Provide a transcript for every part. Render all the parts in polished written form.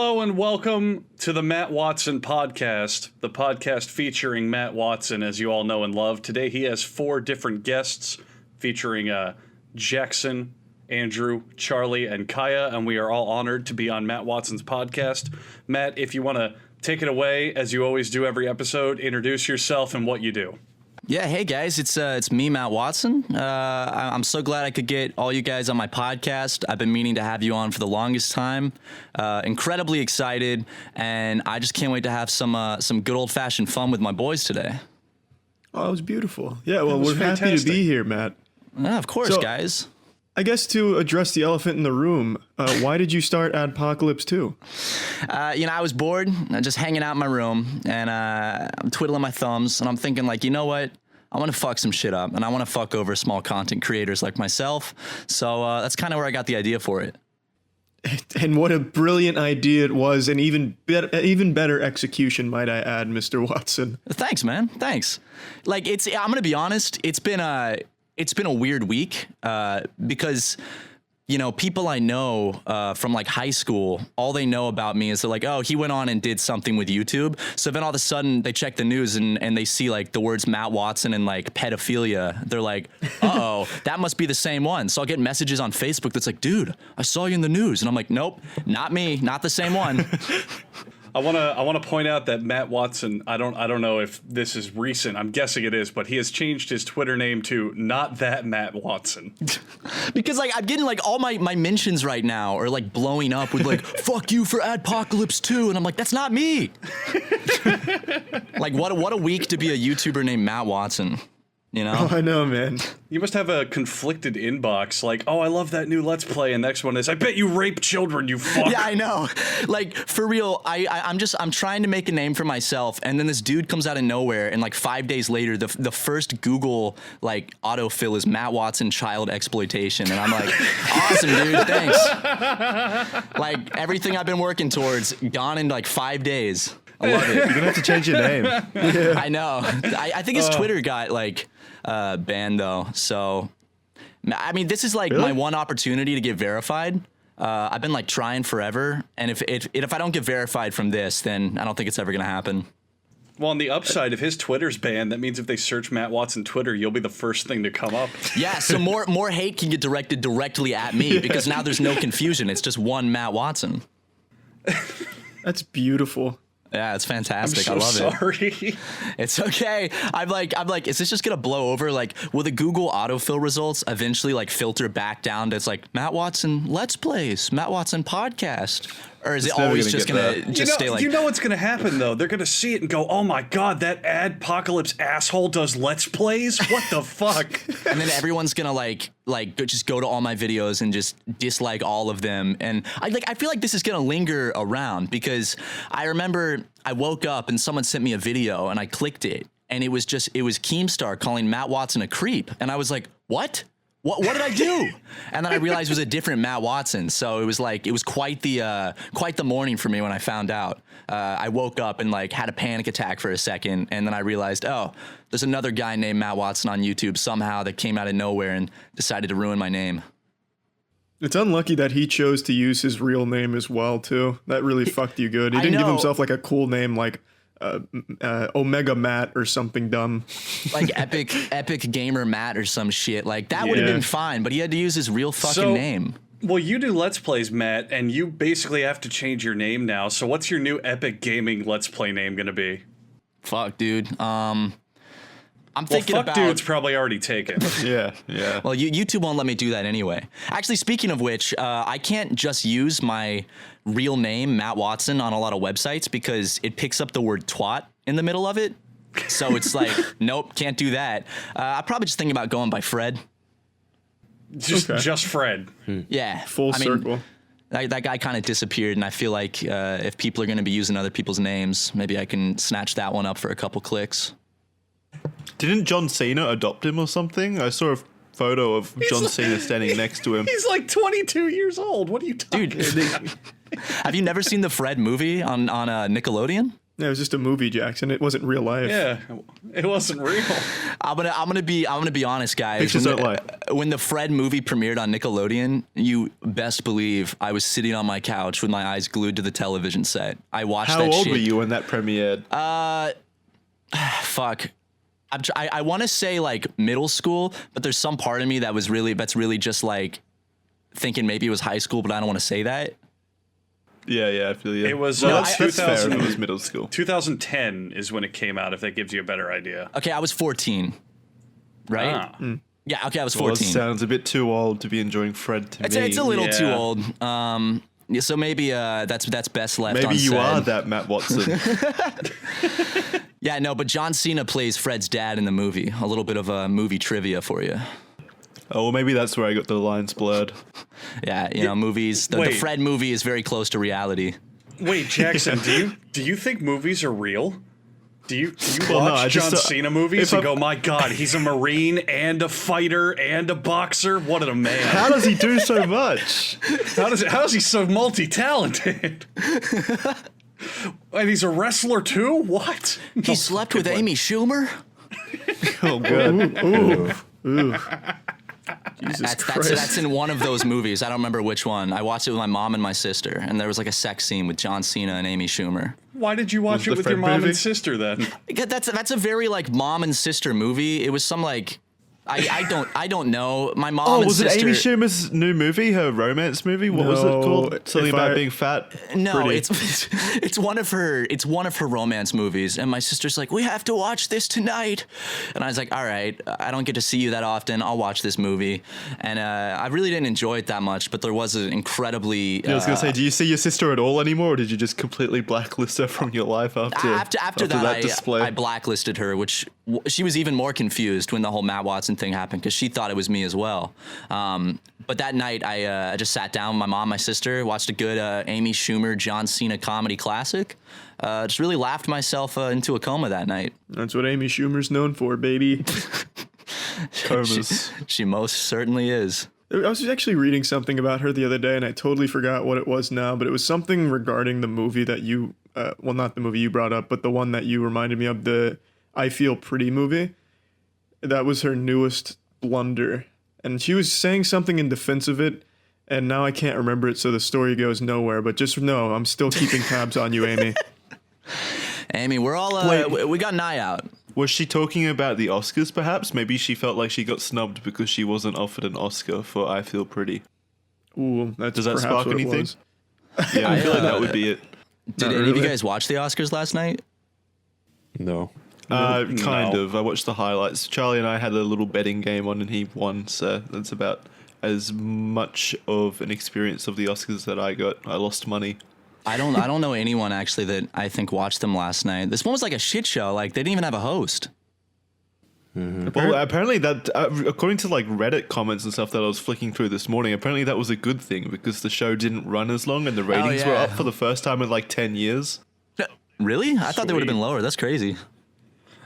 Hello and welcome to the Matt Watson podcast, the podcast featuring Matt Watson, as you all know and love. Today he has 4 different guests featuring Jackson, Andrew, Charlie, and Kaya, and we are all honored to be on Matt Watson's podcast. Matt, if you want to take it away, as you always do every episode, introduce yourself and what you do. Yeah, hey guys, it's me, Matt Watson. I'm so glad I could get all you guys on my podcast. I've been meaning to have you on for the longest time. Incredibly excited, and I just can't wait to have some good old-fashioned fun with my boys today. Oh, it was beautiful. Yeah, well, we're fantastic. happy to be here, Matt. Yeah, of course, guys. I guess to address the elephant in the room, why did you start Adpocalypse 2? I was bored, just hanging out in my room, and I'm twiddling my thumbs, and I'm thinking, like, you know what? I want to fuck some shit up, and I want to fuck over small content creators like myself. So that's kind of where I got the idea for it. And what a brilliant idea it was, and even better execution, might I add, Mr. Watson. Thanks, man. Thanks. Like, I'm gonna be honest. It's been a weird week because, you know, people I know from like high school, all they know about me is they're like, oh, he went on and did something with YouTube. So then all of a sudden they check the news and they see like the words Matt Watson and like pedophilia. They're like, uh-oh, that must be the same one. So I'll get messages on Facebook that's like, dude, I saw you in the news. And I'm like, nope, not me, not the same one. I want to point out that Matt Watson, I don't know if this is recent. I'm guessing it is, but he has changed his Twitter name to Not That Matt Watson. Because like I'm getting like all my mentions right now are like blowing up with like fuck you for Adpocalypse 2, and I'm like, that's not me. Like what a week to be a YouTuber named Matt Watson. You know? Oh, I know, man. You must have a conflicted inbox, like, oh, I love that new Let's Play, and next one is, I bet you rape children, you fuck. Yeah, I know. Like, for real, I'm trying to make a name for myself, and then this dude comes out of nowhere, and like 5 days later, the first Google, like, autofill is Matt Watson child exploitation, and I'm like, awesome, dude, thanks. Like, everything I've been working towards, gone in like 5 days. I love it. You're gonna have to change your name. Yeah. I know. I think his Twitter got like banned though. So, I mean, this is like my one opportunity to get verified. I've been like trying forever, and if I don't get verified from this, then I don't think it's ever gonna happen. Well, on the upside, if his Twitter's banned, that means if they search Matt Watson Twitter, you'll be the first thing to come up. Yeah, so more hate can get directed directly at me because now there's no confusion. It's just one Matt Watson. That's beautiful. Yeah, it's fantastic. I'm so I love sorry. it. It's okay. I'm like, is this just gonna blow over? Like, will the Google autofill results eventually like filter back down to it's like Matt Watson Let's Plays, Matt Watson podcast, or is it always just gonna stay like? You know what's gonna happen though? They're gonna see it and go, "Oh my god, that Adpocalypse asshole does Let's Plays. What the fuck?" And then everyone's gonna like just go to all my videos and just dislike all of them. And I feel like this is gonna linger around because I remember I woke up and someone sent me a video and I clicked it and it was Keemstar calling Matt Watson a creep, and I was like, what? What did I do? And then I realized it was a different Matt Watson. So it was quite the morning for me when I found out. I woke up and like had a panic attack for a second, and then I realized, oh, there's another guy named Matt Watson on YouTube somehow that came out of nowhere and decided to ruin my name. It's unlucky that he chose to use his real name as well, too. That really fucked you good. He didn't give himself like a cool name like Omega Matt or something dumb. Like epic gamer Matt or some shit. Like that would have been fine, but he had to use his real fucking name. Well, you do Let's Plays, Matt, and you basically have to change your name now. So what's your new epic gaming Let's Play name gonna be? Fuck, dude. I'm thinking fuck dude's probably already taken. Yeah. Well, YouTube won't let me do that anyway. Actually, speaking of which, I can't just use my real name, Matt Watson, on a lot of websites because it picks up the word twat in the middle of it. So it's like, nope, can't do that. I'm probably just thinking about going by Fred. Just Fred. Yeah. Full circle. That guy kind of disappeared, and I feel like if people are going to be using other people's names, maybe I can snatch that one up for a couple clicks. Didn't John Cena adopt him or something? I saw a photo of John Cena standing next to him. He's like 22 years old. What are you talking about? Have you never seen the Fred movie on Nickelodeon? Yeah, it was just a movie, Jackson. It wasn't real life. Yeah, it wasn't real. I'm gonna be honest, guys. Pictures don't lie. When the Fred movie premiered on Nickelodeon, you best believe I was sitting on my couch with my eyes glued to the television set. I watched How that old shit. were you when that premiered? Fuck. I want to say like middle school, but there's some part of me that's really just like thinking maybe it was high school, but I don't want to say that. Yeah, I feel you. It was that's fair. 2000. It was middle school. 2010 is when it came out, if that gives you a better idea. Okay, I was 14. Right? Ah. Yeah, okay, I was Well, 14. that sounds a bit too old to be enjoying Fred to me. It's a little too Yeah. old. Yeah, so maybe that's best left Maybe unsaid. you are that Matt Watson. Yeah, no, but John Cena plays Fred's dad in the movie. A little bit of a movie trivia for you. Oh, well, maybe that's where I got the lines blurred. Yeah, you know, movies. The Wait. Fred movie is very close to reality. Wait, Jackson, do you think movies are real? Do you Well, no, watch I John just, Cena movies if and I- go, my God, he's a Marine and a fighter and a boxer? What a man. How does he do so much? How is he so multi-talented? And he's a wrestler too? What? He slept with Amy Schumer? Oh, good. Jesus That's Christ. in one of those movies. I don't remember which one. I watched it with my mom and my sister, and there was like a sex scene with John Cena and Amy Schumer. Why did you watch Was it the with your Fred mom movie? and sister then? That's a very like mom and sister movie. It was some like I don't know. My mom Oh, and was sister. it Amy Schumer's new movie, her romance movie? What was it No, called? Something if about I- being fat? No, Pretty. it's one of her romance movies, and my sister's like, we have to watch this tonight, and I was like, all right, I don't get to see you that often. I'll watch this movie, and I really didn't enjoy it that much, but there was an incredibly. I was going to say, do you see your sister at all anymore, or did you just completely blacklist her from your life After that, display? I blacklisted her, which she was even more confused when the whole Matt Watson thing happened because she thought it was me as well. But that night, I just sat down with my mom, my sister, watched a good Amy Schumer, John Cena comedy classic. Just really laughed myself into a coma that night. That's what Amy Schumer's known for, baby. Comas. She most certainly is. I was actually reading something about her the other day, and I totally forgot what it was now, but it was something regarding the movie that you, well, not the movie you brought up, but the one that you reminded me of, the I Feel Pretty movie. That was her newest blunder. And she was saying something in defense of it, and now I can't remember it, so the story goes nowhere. But just know, I'm still keeping tabs on you, Amy. Amy, we're all, we got an eye out. Was she talking about the Oscars, perhaps? Maybe she felt like she got snubbed because she wasn't offered an Oscar for I Feel Pretty. Ooh, that's Does that perhaps spark what it anything? was. Yeah, I feel like that would be it. Did Not any of you really. guys watch the Oscars last night? No. Kind No. of. I watched the highlights. Charlie and I had a little betting game on and he won, so that's about as much of an experience of the Oscars that I got. I lost money. I don't know anyone actually that I think watched them last night. This one was like a shit show. Like they didn't even have a host. Well, apparently that, according to like Reddit comments and stuff that I was flicking through this morning, apparently that was a good thing because the show didn't run as long and the ratings were yeah. up for the first time in like 10 years. Really? I thought they would have been lower. That's crazy.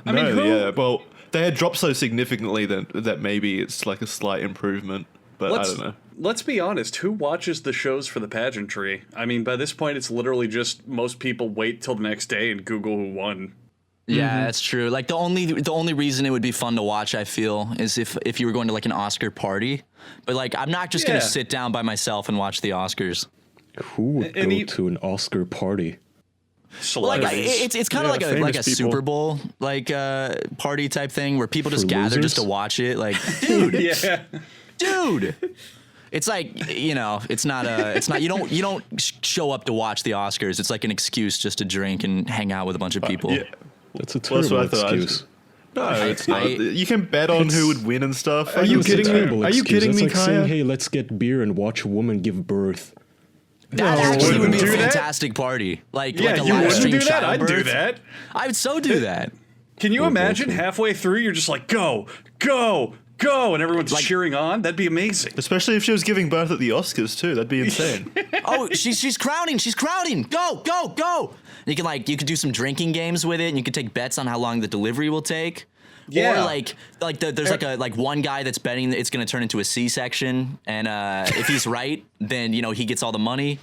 I mean, who- yeah, well, they had dropped so significantly that maybe it's like a slight improvement, but I don't know. Let's be honest. Who watches the shows for the pageantry? I mean, by this point, it's literally just most people wait till the next day and Google who won. Yeah, that's true. Like the only reason it would be fun to watch, I feel, is if you were going to like an Oscar party. But like, I'm not just Yeah. gonna sit down by myself and watch the Oscars. Who would And go he- to an Oscar party? Like Celebrities. it's kind of Yeah, like a famous Super people. Bowl like party type thing where people just For gather just to losers? watch it. Like, dude, yeah. dude. It's like, you know, it's not you don't show up to watch the Oscars. It's like an excuse just to drink and hang out with a bunch of people. Yeah. That's a Well, that's terrible what I thought. excuse. No, it's not. I- You can bet on who would win and stuff. Are you It's a kidding me? terrible Are you excuse. kidding That's me, like Kaya? saying, hey, let's get beer and watch a woman give birth. That No, actually would be a wouldn't do that? fantastic party. Like Yeah, like a you live wouldn't stream do that. I'd do childbirth. that. I would so do that. Can you imagine bullshit. halfway through you're just like, go, go, go, and everyone's cheering on? That'd be amazing. Especially if she was giving birth at the Oscars too. That'd be insane. Oh, she's crowning. She's crowning. Go, go, go. You can do some drinking games with it, and you can take bets on how long the delivery will take. Yeah. Or there's like one guy that's betting that it's going to turn into a C-section, and if he's right, then he gets all the money.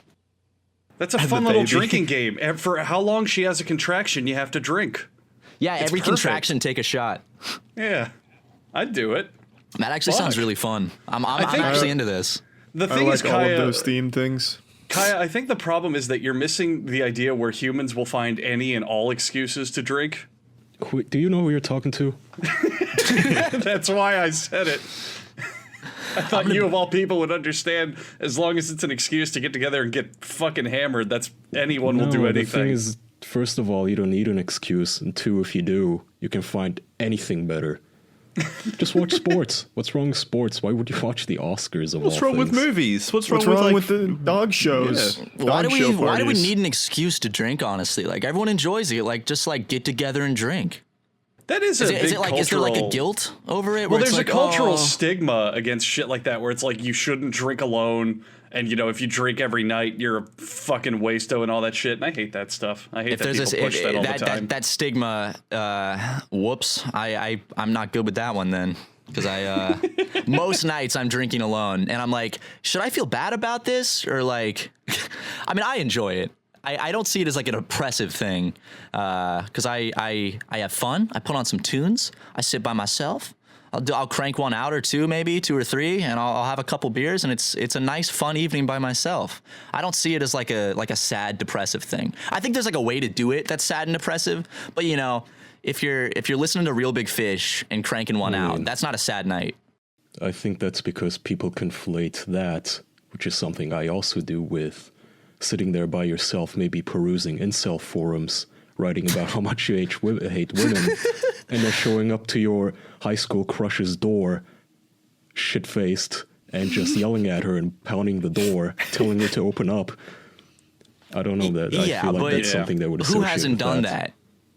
That's a fun little drinking game. And for how long she has a contraction, you have to drink. Yeah, It's every perfect. contraction, take a shot. Yeah, I'd do it. That actually sounds really fun. I'm actually into this. The I thing like is, all Kaya, of those theme things. Kaya, I think the problem is that you're missing the idea where humans will find any and all excuses to drink. Do you know who you're talking to? That's why I said it. I thought you of all people would understand. As long as it's an excuse to get together and get fucking hammered, that's anyone will do anything. The thing is, first of all, you don't need an excuse, and two, if you do, you can find anything better. Just watch sports. What's wrong with sports? Why would you watch the Oscars of What's all wrong with things? movies? What's What's wrong wrong with with the dog shows? Yeah. Why Dog do show we parties? need an excuse to drink? Honestly, like everyone enjoys it. Like just like get together and drink. That is a big Is it like is there like a cultural- guilt over it? Well, where it's there's like, a cultural oh, stigma against shit like that, where it's like you shouldn't drink alone, and you know if you drink every night, you're a fucking wasto and all that shit. And I hate that stuff. I hate if that there's people this push that all the time. that stigma, whoops, I'm not good with that one then. Because most nights I'm drinking alone, and I'm like, should I feel bad about this or like? I mean, I enjoy it. I don't see it as like an oppressive thing, because I have fun. I put on some tunes. I sit by myself. I'll crank one out or two, maybe 2 or 3, and I'll have a couple beers, and it's a nice fun evening by myself. I don't see it as like a sad depressive thing. I think there's like a way to do it that's sad and depressive, but you know. If you're listening to Real Big Fish and cranking one out, that's not a sad night. I think that's because people conflate that, which is something I also do, with sitting there by yourself, maybe perusing incel forums, writing about how much you hate women, and then showing up to your high school crush's door, shit-faced, and just yelling at her and pounding the door, telling her to open up. I don't know that. Yeah, I feel like but that's something that would associate who hasn't with done that?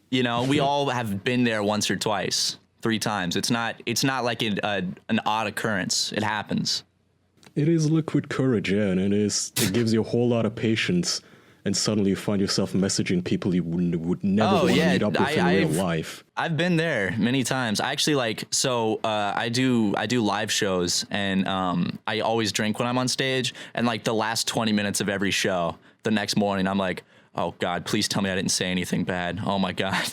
You know, we all have been there once or twice, 3 times. It's not like an odd occurrence. It happens. It is liquid courage, yeah, and it gives you a whole lot of patience, and suddenly you find yourself messaging people you would never want to meet up with in real life. I've been there many times. I actually I do live shows, and I always drink when I'm on stage, and like the last 20 minutes of every show, the next morning I'm like, oh God, please tell me I didn't say anything bad. Oh my God.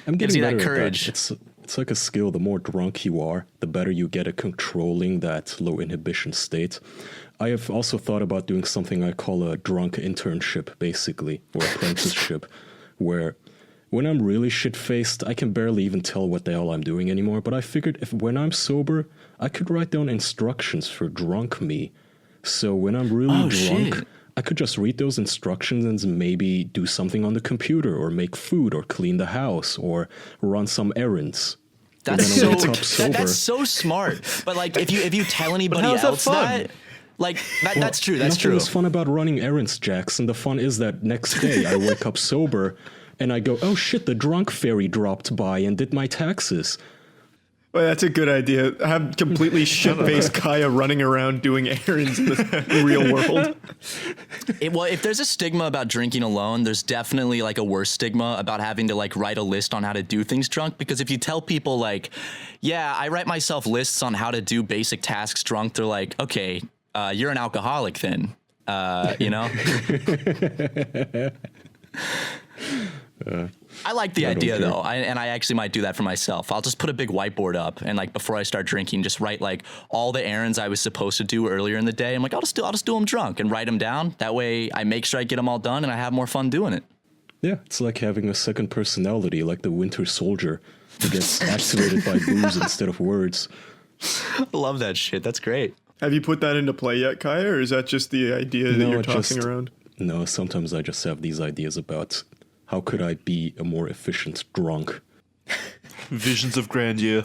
I'm Gives getting you that better at courage. It's like a skill. The more drunk you are, the better you get at controlling that low inhibition state. I have also thought about doing something I call a drunk internship, basically, or apprenticeship, where when I'm really shit-faced, I can barely even tell what the hell I'm doing anymore. But I figured when I'm sober, I could write down instructions for drunk me. So when I'm really drunk, shit. I could just read those instructions and maybe do something on the computer, or make food, or clean the house, or run some errands. That's And then I so wake up sober. that's so smart. But like if you tell anybody how's that else fun? that, like that's true. That's Nothing true. is fun about running errands, Jackson. The fun is that next day I wake up sober and I go, oh shit, the drunk fairy dropped by and did my taxes. Well, that's a good idea. Have completely shit-faced Kaya running around doing errands in the real world. Well, if there's a stigma about drinking alone, there's definitely like a worse stigma about having to like write a list on how to do things drunk. Because if you tell people like, yeah, I write myself lists on how to do basic tasks drunk, they're like, okay, you're an alcoholic then, you know? I like the idea though, and I actually might do that for myself. I'll just put a big whiteboard up, and like before I start drinking, just write like all the errands I was supposed to do earlier in the day. I'm like, I'll just do them drunk and write them down. That way, I make sure I get them all done, and I have more fun doing it. Yeah, it's like having a second personality, like the Winter Soldier, who gets activated by booze instead of words. I love that shit. That's great. Have you put that into play yet, Kaya, or is that just the idea that you're tossing around? No, sometimes I just have these ideas about how could I be a more efficient drunk. Visions of grandeur.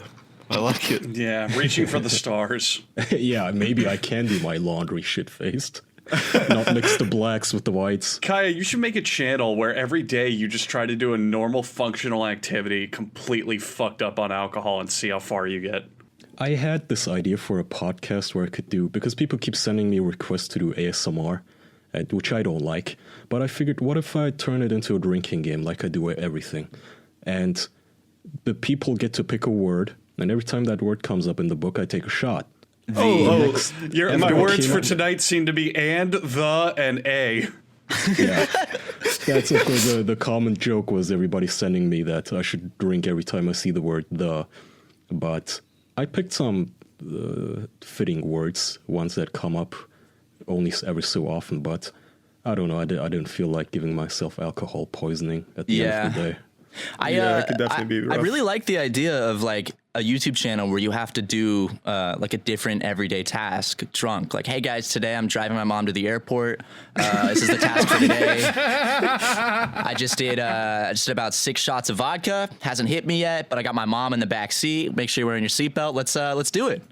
I like it. Yeah, reaching for the stars. Yeah, maybe I can do my laundry shit-faced. Not mix the blacks with the whites. Kaya, you should make a channel where every day you just try to do a normal functional activity completely fucked up on alcohol and see how far you get. I had this idea for a podcast where I could do, because people keep sending me requests to do ASMR, which I don't like, but I figured, what if I turn it into a drinking game like I do with everything? And the people get to pick a word, and every time that word comes up in the book, I take a shot. My words for tonight seem to be and, the, and a. Yeah, that's of course the common joke was everybody sending me that I should drink every time I see the word "the," but I picked some fitting words, ones that come up only every so often. But I don't know. I didn't feel like giving myself alcohol poisoning at the end of the day. It could definitely be rough. I really like the idea of like a YouTube channel where you have to do like a different everyday task drunk. Like, hey guys, today I'm driving my mom to the airport. This is the task for today. I just did about 6 shots of vodka. Hasn't hit me yet, but I got my mom in the back seat. Make sure you're wearing your seatbelt. Let's do it.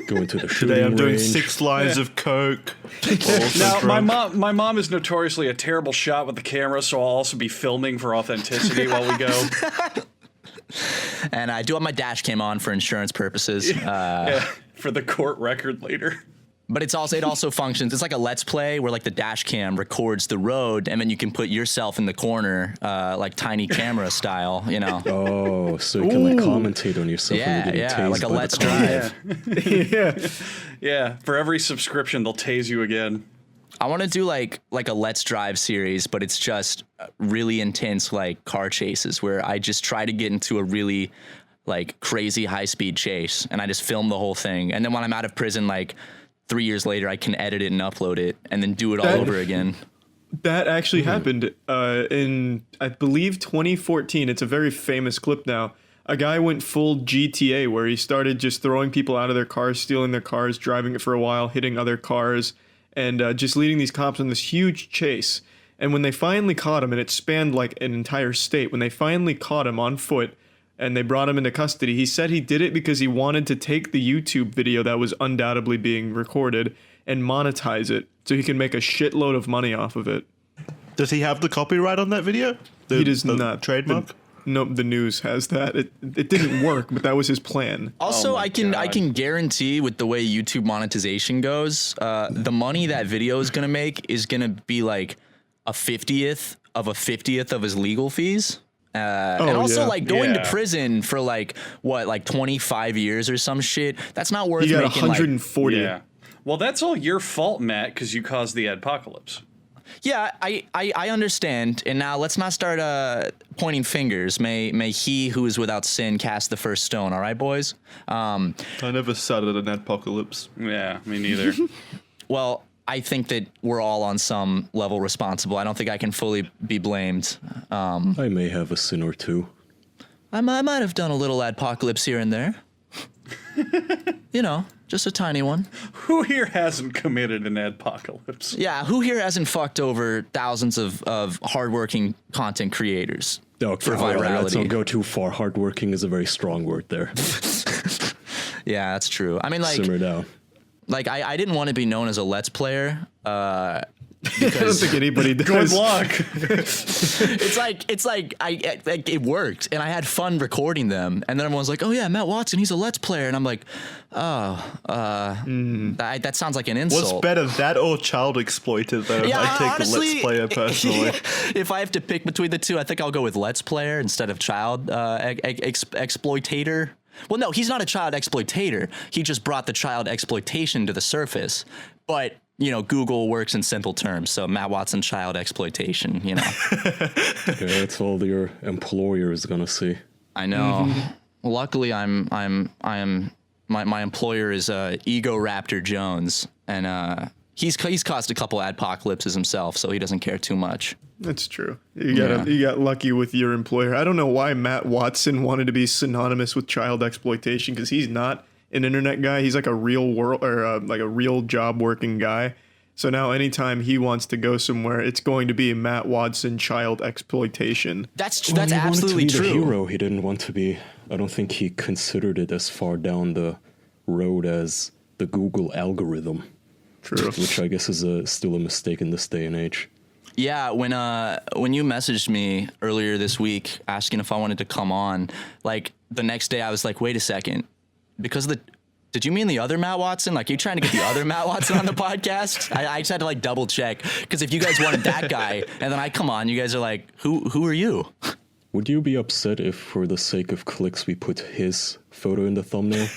Going to the shooting Today I'm doing range. 6 lines of coke. Now, my mom is notoriously a terrible shot with the camera, so I'll also be filming for authenticity while we go. And I do have my dash cam on for insurance purposes. Yeah, for the court record later. But it also functions. It's like a Let's Play where like the dash cam records the road, and then you can put yourself in the corner, like tiny camera style, you know. Oh, so you can like commentate on yourself. Yeah, and yeah, like a by the Let's car. Drive. Yeah, for every subscription, they'll tase you again. I want to do like a Let's Drive series, but it's just really intense like car chases where I just try to get into a really like crazy high speed chase, and I just film the whole thing, and then when I'm out of prison, like 3 years later, I can edit it and upload it and then do it all over again. That actually happened in, I believe, 2014. It's a very famous clip now. A guy went full GTA where he started just throwing people out of their cars, stealing their cars, driving it for a while, hitting other cars, and just leading these cops on this huge chase. And when they finally caught him, and it spanned like an entire state, when they finally caught him on foot, and they brought him into custody, he said he did it because he wanted to take the YouTube video that was undoubtedly being recorded and monetize it so he can make a shitload of money off of it. Does he have the copyright on that video? He does not. Trademark? Nope, the news has that. It didn't work, but that was his plan. Also, Oh my I can God. guarantee with the way YouTube monetization goes, the money that video is gonna make is gonna be like a 50th of his legal fees. And also yeah. like going to Yeah. prison for like 25 years or some shit. That's not worth He got making 140. Yeah. Well, that's all your fault, Matt, because you caused the adpocalypse. Yeah, I understand. And now let's not start pointing fingers. May he who is without sin cast the first stone. All right, boys. I never started an adpocalypse. Yeah, me neither. Well, I think that we're all on some level responsible. I don't think I can fully be blamed. I may have a sin or two. I might have done a little adpocalypse here and there. You know, just a tiny one. Who here hasn't committed an adpocalypse? Yeah, who here hasn't fucked over thousands of hardworking content creators Okay, for all right, let's not virality? go too far. Hardworking is a very strong word there. Yeah, that's true. I mean, like, Simmer down. I didn't want to be known as a Let's Player. I don't think anybody Good does. luck. It's like it worked, and I had fun recording them. And then everyone's like, "Oh yeah, Matt Watson, he's a Let's Player," and I'm like, that sounds like an insult. What's better, that or child exploited, though? Yeah, I take honestly, Let's Player personally. If I have to pick between the two, I think I'll go with Let's Player instead of child exploitator. Well, no, he's not a child exploitator. He just brought the child exploitation to the surface. But, you know, Google works in simple terms. So Matt Watson, child exploitation, you know. Okay, that's all your employer is gonna see. I know. Luckily, my employer is Ego Raptor Jones, and he's caused a couple adpocalypses himself, so he doesn't care too much. That's true. You got lucky with your employer. I don't know why Matt Watson wanted to be synonymous with child exploitation, because he's not an internet guy. He's like a real world or like a real job working guy. So now anytime he wants to go somewhere, it's going to be Matt Watson child exploitation. That's Well, he absolutely wanted to be true. the hero. He didn't want to be. I don't think he considered it as far down the road as the Google algorithm, True. which I guess is still a mistake in this day and age. Yeah, when you messaged me earlier this week asking if I wanted to come on, like the next day I was like, wait a second, because did you mean the other Matt Watson? Like, you trying to get the other Matt Watson on the podcast? I just had to like double check, because if you guys wanted that guy and then I come on, you guys are like, who are you? Would you be upset if, for the sake of clicks, we put his photo in the thumbnail?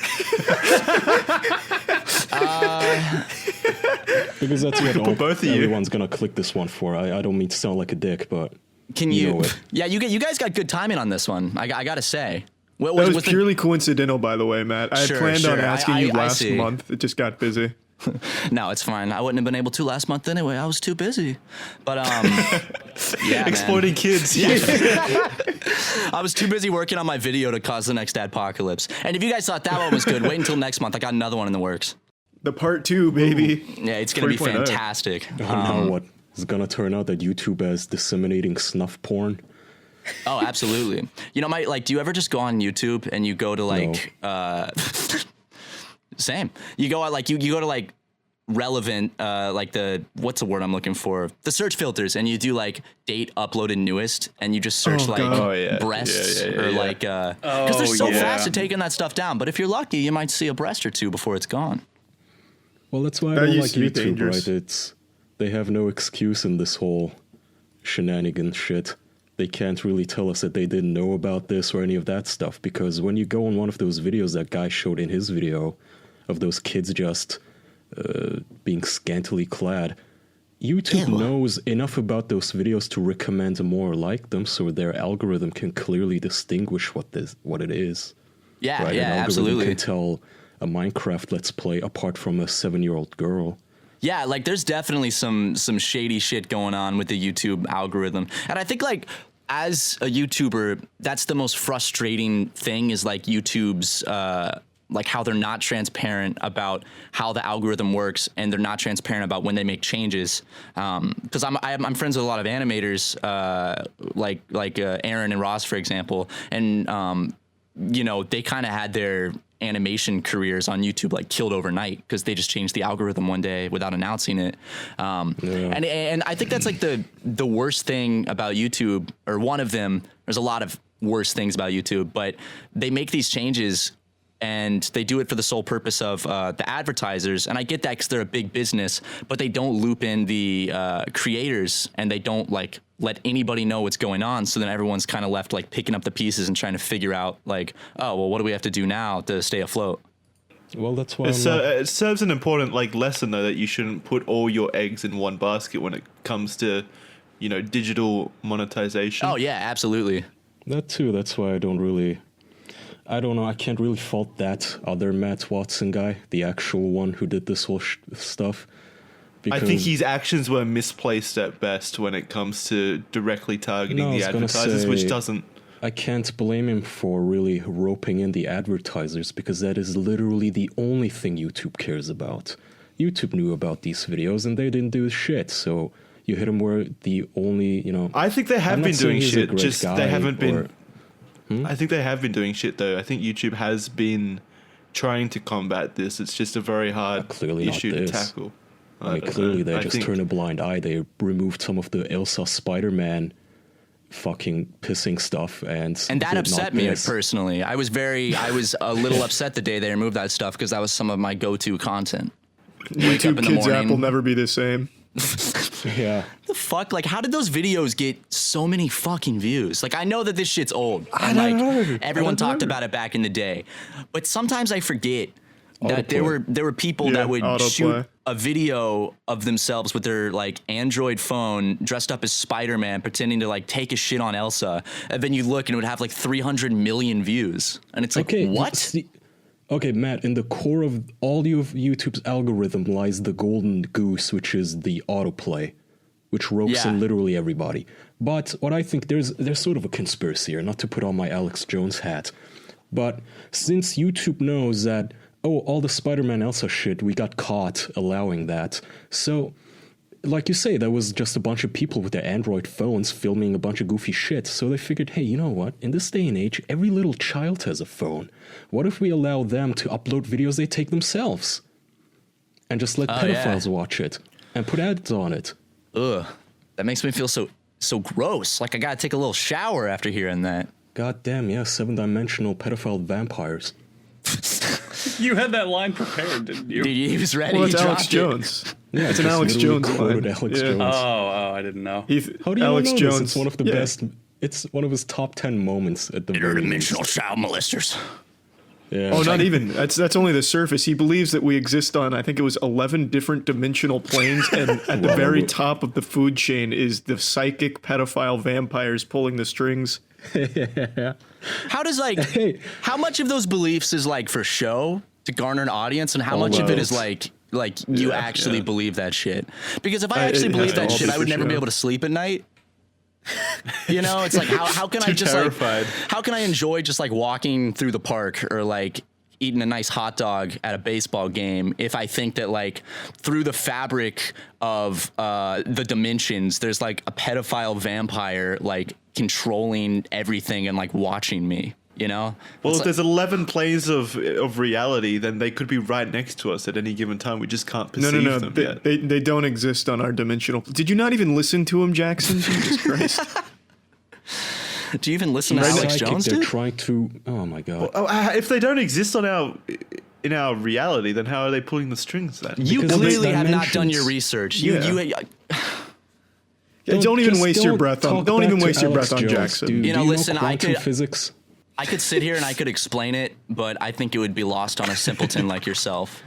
Because that's what both of you. everyone's gonna click this one for. I don't mean to sound like a dick, but Can you you? know it. Yeah, you guys got good timing on this one. I gotta say. What That was the- purely coincidental, by the way, Matt. I had Sure, planned on sure. asking you I last see. month. It just got busy. No, it's fine. I wouldn't have been able to last month anyway. I was too busy. But yeah, Exploiting kids. Yeah. I was too busy working on my video to cause the next adpocalypse. And if you guys thought that one was good, wait until next month. I got another one in the works. The part 2, baby. Yeah, it's gonna be 3.0. fantastic. Now what? It's gonna turn out that YouTube is disseminating snuff porn. Oh, absolutely. You know, do you ever just go on YouTube and you go to same. You go out you go to relevant what's the word I'm looking for? The search filters, and you do date uploaded newest, and you just search God. breasts Yeah, or yeah. because they're so yeah. fast at taking that stuff down. But if you're lucky, you might see a breast or two before it's gone. Well, that's why I That don't like used to be YouTube, dangerous. right? They have no excuse in this whole shenanigan shit. They can't really tell us that they didn't know about this or any of that stuff, because when you go on one of those videos that guy showed in his video of those kids just being scantily clad, YouTube knows enough about those videos to recommend more like them, so their algorithm can clearly distinguish what it is. Yeah, Right? yeah, An algorithm absolutely. can tell a Minecraft Let's Play apart from a 7-year-old girl. Yeah, there's definitely some shady shit going on with the YouTube algorithm. And I think as a YouTuber, that's the most frustrating thing is YouTube's how they're not transparent about how the algorithm works, and they're not transparent about when they make changes. Because I'm friends with a lot of animators, Aaron and Ross, for example, and they kind of had their animation careers on YouTube killed overnight because they just changed the algorithm one day without announcing it. And I think that's the worst thing about YouTube, or one of them. There's a lot of worse things about YouTube, but they make these changes and they do it for the sole purpose of the advertisers. And I get that because they're a big business, but they don't loop in the creators, and they don't let anybody know what's going on. So then everyone's kind of left picking up the pieces and trying to figure out oh, well, what do we have to do now to stay afloat? Well, that's why It serves an important lesson though, that you shouldn't put all your eggs in one basket when it comes to, digital monetization. Oh yeah, absolutely. That too. That's why I don't know. I can't really fault that other Matt Watson guy, the actual one who did this whole stuff. I think his actions were misplaced at best when it comes to directly targeting the advertisers, which doesn't. I can't blame him for really roping in the advertisers, because that is literally the only thing YouTube cares about. YouTube knew about these videos and they didn't do shit, so you hit them where the only, I think they have I'm not been saying doing he's a shit, great just guy they haven't been. or- I think they have been doing shit though. I think YouTube has been trying to combat this. It's just a very hard Clearly not issue to this. tackle. I mean, don't clearly know. they I just think- turned a blind eye. They removed some of the Elsa Spider-Man fucking pissing stuff, and And that did upset not me this. personally. I was a little upset the day they removed that stuff, because that was some of my go-to content. Wake up YouTube in the Kids app morning. will never be the same. Yeah. The fuck? How did those videos get so many fucking views? I know that this shit's old, and everyone talked about it back in the day, but sometimes I forget that there were people that would autoplay. shoot a video of themselves with their Android phone dressed up as Spider-Man, pretending to take a shit on Elsa, and then you look and it would have 300 million views, and it's what? Okay, Matt, in the core of all of YouTube's algorithm lies the golden goose, which is the autoplay, which ropes Yeah. in literally everybody. But what I think, there's sort of a conspiracy here, not to put on my Alex Jones hat, but since YouTube knows that, all the Spider-Man Elsa shit, we got caught allowing that, so like you say, there was just a bunch of people with their Android phones filming a bunch of goofy shit. So they figured, hey, you know what? In this day and age, every little child has a phone. What if we allow them to upload videos they take themselves? And just let pedophiles watch it and put ads on it. Ugh, that makes me feel so gross. I gotta take a little shower after hearing that. God damn, yeah, 7-dimensional pedophile vampires. You had that line prepared, didn't you? Dude, he was ready. Well, He it's Alex dropped it. Jones. Yeah, It's an just Alex literally Jones quoted line. Alex Yeah. Jones. I didn't know. How do you Alex know Jones? this? It's one of the Yeah. best. It's one of his top 10 moments at the very least. Interdimensional child molesters. Yeah. Oh, not even. That's only the surface. He believes that we exist on, I think it was 11 different dimensional planes, and at the very top of the food chain is the psychic pedophile vampires pulling the strings. How does how much of those beliefs is like for show to garner an audience, and how much of it is like you actually believe that shit? Because if I actually believe that shit, I would never be able to sleep at night. You know, it's like how can I just terrified. how can I enjoy just like walking through the park or like eating a nice hot dog at a baseball game if I think that like through the fabric of the dimensions there's like a pedophile vampire like controlling everything and like watching me, you know? Well, if there's 11 planes of reality, then they could be right next to us at any given time. We just can't perceive them yet. They don't exist on our dimensional. Did you not even listen to him, Jackson? Jesus Christ. Do you even listen to Alex Jones, They're dude? trying to. Oh my god. If they don't exist in our reality, then how are they pulling the strings then? You Because clearly there's have not done dimensions. your research. Don't even waste your breath on. Don't even waste your breath on Jones, Jackson. Dude. You know, Do listen, I quantum could- physics. I could sit here and I could explain it, but I think it would be lost on a simpleton like yourself.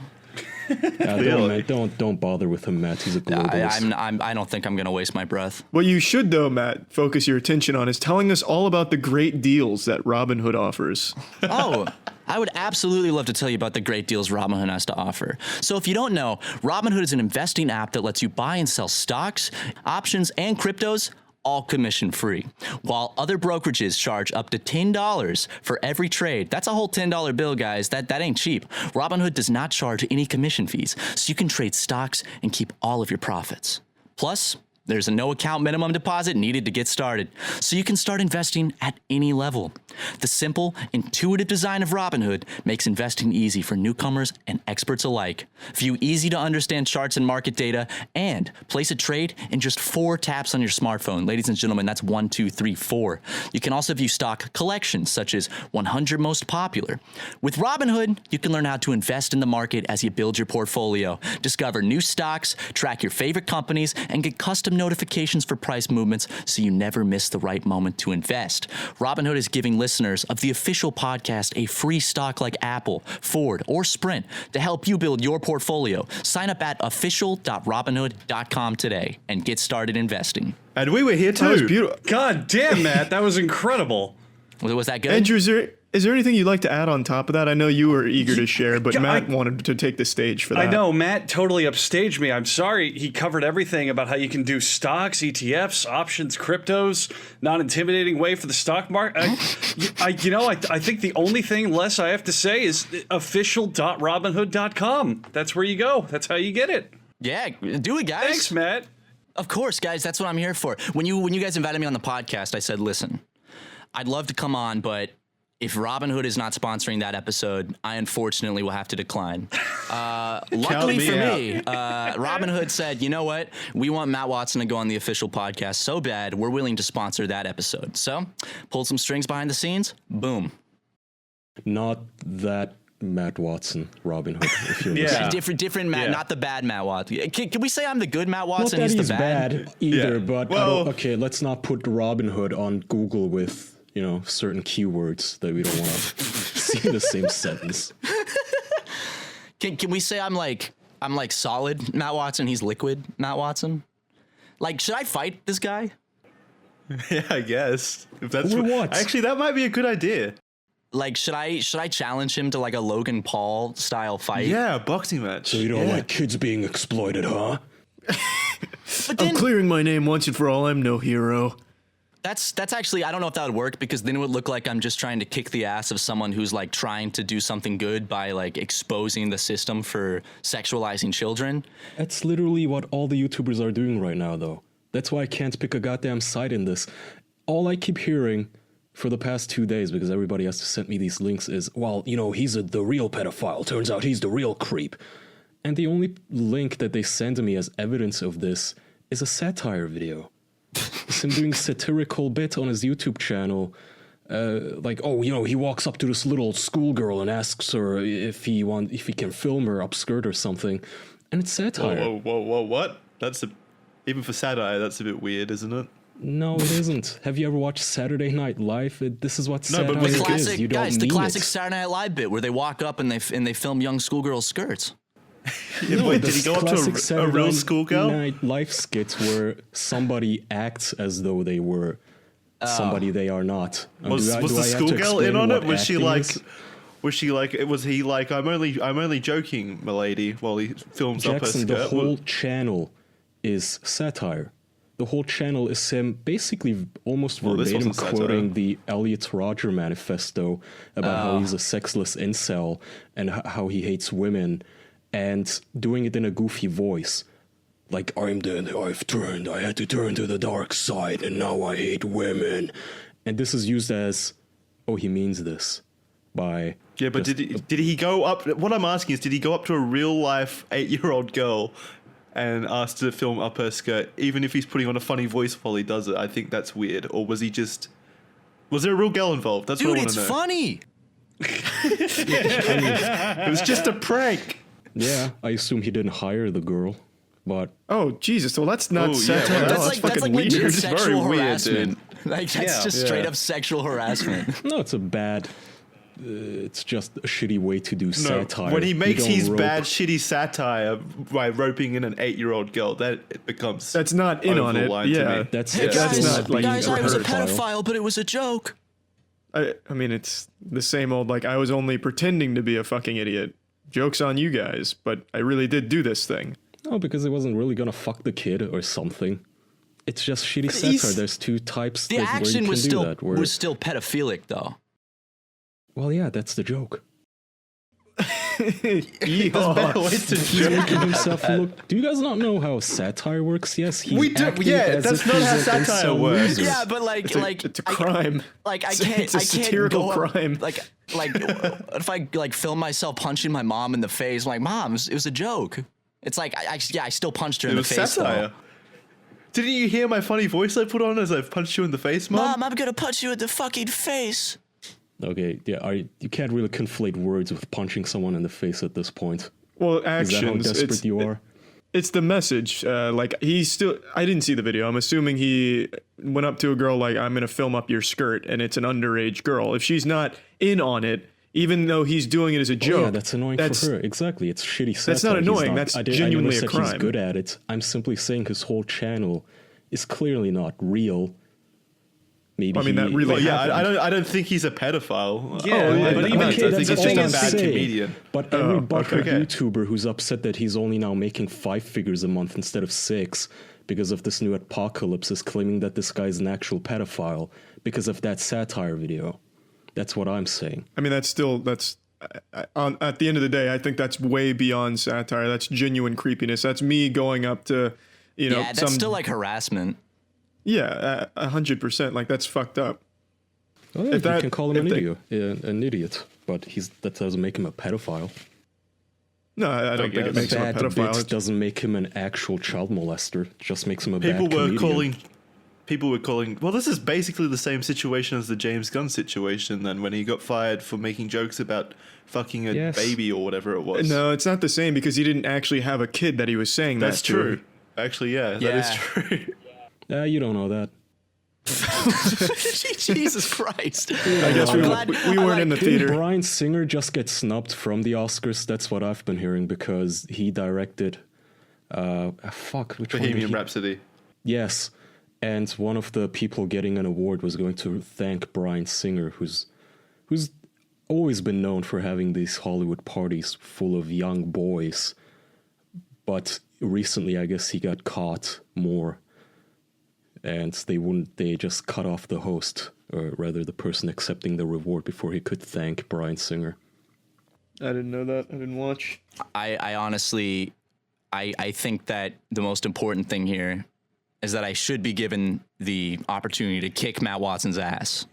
Don't bother with him, Matt. He's a globalist. I don't think I'm gonna waste my breath. What you should, though, Matt, focus your attention on is telling us all about the great deals that Robinhood offers. Oh, I would absolutely love to tell you about the great deals Robinhood has to offer. So if you don't know, Robinhood is an investing app that lets you buy and sell stocks, options, and cryptos all commission free. While other brokerages charge up to $10 for every trade. That's a whole $10 bill, guys. That ain't cheap. Robinhood does not charge any commission fees, so you can trade stocks and keep all of your profits. Plus, there's a no account minimum deposit needed to get started, so you can start investing at any level. The simple, intuitive design of Robinhood makes investing easy for newcomers and experts alike. View easy to understand charts and market data, and place a trade in just 4 taps on your smartphone. Ladies and gentlemen, that's 1, 2, 3, 4. You can also view stock collections such as 100 most popular. With Robinhood, you can learn how to invest in the market as you build your portfolio, discover new stocks, track your favorite companies, and get custom notifications for price movements so you never miss the right moment to invest. Robinhood is giving listeners of the official podcast a free stock like Apple, Ford, or Sprint to help you build your portfolio. Sign up at official.robinhood.com today and get started investing. And we were here too. That was beautiful. God damn, Matt, that was incredible. Was that good? Andrew, is there anything you'd like to add on top of that? I know you were eager to share, but Matt wanted to take the stage for that. I know, Matt totally upstaged me. I'm sorry. He covered everything about how you can do stocks, ETFs, options, cryptos, non-intimidating way for the stock market. I think the only thing less I have to say is official.robinhood.com. That's where you go. That's how you get it. Yeah, do it, guys. Thanks, Matt. Of course, guys. That's what I'm here for. When you guys invited me on the podcast, I said, listen, I'd love to come on, but if Robinhood is not sponsoring that episode, I unfortunately will have to decline. Luckily for me, Robinhood said, you know what? We want Matt Watson to go on the official podcast so bad, we're willing to sponsor that episode. So, pulled some strings behind the scenes. Boom. Not that Matt Watson, Robinhood, if you're Yeah. listening. Different Matt, Yeah. not the bad Matt Watson. Can we say I'm the good Matt Not Watson? that He's he's the bad. either, Yeah. but okay, let's not put Robinhood on Google with, certain keywords that we don't want to see in the same sentence. Can we say I'm like solid Matt Watson? He's liquid Matt Watson. Like, should I fight this guy? Yeah, I guess. If that's For what? Actually, that might be a good idea. Like, should I challenge him to like a Logan Paul style fight? Yeah, a boxing match. So you don't like kids being exploited, huh? But I'm then clearing my name once and for all. I'm no hero. that's actually, I don't know if that would work, because then it would look like I'm just trying to kick the ass of someone who's like trying to do something good by like exposing the system for sexualizing children. That's literally what all the YouTubers are doing right now, though. That's why I can't pick a goddamn side in this. All I keep hearing for the past 2 days, because everybody has to send me these links, is, well, he's the real pedophile. Turns out he's the real creep. And the only link that they send to me as evidence of this is a satire video. It's him doing satirical bit on his YouTube channel. He walks up to this little schoolgirl and asks her if he can film her upskirt or something. And it's satire. Whoa, what? Even for satire, that's a bit weird, isn't it? No, it isn't. Have you ever watched Saturday Night Live? This is what No, but satire the is. Classic, You don't guys, the mean classic it. Saturday Night Live bit where they walk up and they film young schoolgirls' skirts. Yeah, wait, did he go up Classic to a Saturday real schoolgirl? Night Live skits where somebody acts as though they were somebody they are not. Was Do I the have to schoolgirl in explain on what it? Was she acting like? is? Was she like? Was he like? I'm only joking, milady. While he films up her Jackson, skirt. the whole channel is satire. The whole channel is him basically almost Well, this verbatim wasn't satire. quoting the Elliot Rodger manifesto about how he's a sexless incel and how he hates women, and doing it in a goofy voice. Like, I had to turn to the dark side, and now I hate women. And this is used as, oh, he means this. By Yeah, but did he go up? What I'm asking is, did he go up to a real life 8-year-old girl and ask to film up her skirt, even if he's putting on a funny voice while he does it? I think that's weird. Or was he just? Was there a real girl involved? That's Dude, what I want it's to know. funny. It was just a prank. Yeah, I assume he didn't hire the girl, but Oh Jesus! Well, that's not Oh, yeah, satire. well, at all. That's like fucking legit weird. It's very sexual weird, harassment. Like that's Yeah. just straight up sexual harassment. no, it's a bad. It's just a shitty way to do No, satire. when he You makes don't his rope- bad, shitty satire by roping in an 8-year-old girl, that it becomes. That's not in on over the it. line to Yeah, me. That's Hey that's guys, not like guys, I was a pedophile. pedophile, but it was a joke. I mean, it's the same old like I was only pretending to be a fucking idiot. Joke's on you guys, but I really did do this thing. No, because it wasn't really gonna fuck the kid or something. It's just shitty But he's- satire. There's two types The where you action can was do still that. Where, was still pedophilic though. well, yeah, that's the joke. Yeehaw. Better ways to He's joke. making himself look. Do you guys not know how satire works? Yes, he's We do- acting yeah, as that's if not he's how an satire incel works. loser. Yeah, but like It's a crime. I It's can't. a I can't satirical go up- crime. Like if I like film myself punching my mom in the face, I'm like, Mom, it was a joke. It's like I still punched her It in the was face satire. though. Didn't you hear my funny voice I put on as I punched you in the face, Mom? Mom, I'm gonna punch you in the fucking face. Okay, yeah, you can't really conflate words with punching someone in the face at this point. Well, Is that how actions. desperate you are? It's the message. Like he's still. I didn't see the video. I'm assuming he went up to a girl like, "I'm gonna film up your skirt," and it's an underage girl. If she's not in on it, even though he's doing it as a joke, Yeah, that's annoying for her. Exactly, it's shitty satire. That's not He's annoying, that's genuinely I never a said crime. He's good at it. I'm simply saying his whole channel is clearly not real. Maybe I mean, that really Well, yeah, happened. I don't think he's a pedophile. Yeah, Oh, yeah, but but even okay, kids, I think that's he's all just a I'm bad saying. comedian. But every Oh, butthurt okay. YouTuber who's upset that he's only now making 5 figures a month instead of 6 because of this new adpocalypse is claiming that this guy's an actual pedophile because of that satire video. That's what I'm saying. I mean, at the end of the day, I think that's way beyond satire. That's genuine creepiness. That's me going up to, you know, Yeah, that's some still like harassment. 100%. Like that's fucked up. Oh, yeah, If that- you can call him if an idiot, but that doesn't make him a pedophile. No, I don't think it makes him a Bad pedophile. bit doesn't make him an actual child molester. It just makes him a bad People were comedian. calling. Well, this is basically the same situation as the James Gunn situation. Then when he got fired for making jokes about fucking a Yes. baby or whatever it was. No, it's not the same because he didn't actually have a kid that he was saying that's that to. true. Actually, yeah, that is Yeah. true. You don't know that. Jesus Christ. I guess we weren't in the Didn't theater. Bryan Singer just get snubbed from the Oscars? That's what I've been hearing because he directed. Which one did Bohemian he? Rhapsody. Yes, and one of the people getting an award was going to thank Bryan Singer, who's always been known for having these Hollywood parties full of young boys, but recently I guess he got caught more. And they just cut off the host, or rather the person accepting the reward before he could thank Bryan Singer. I didn't know that. I didn't watch. I honestly, I think that the most important thing here is that I should be given the opportunity to kick Matt Watson's ass.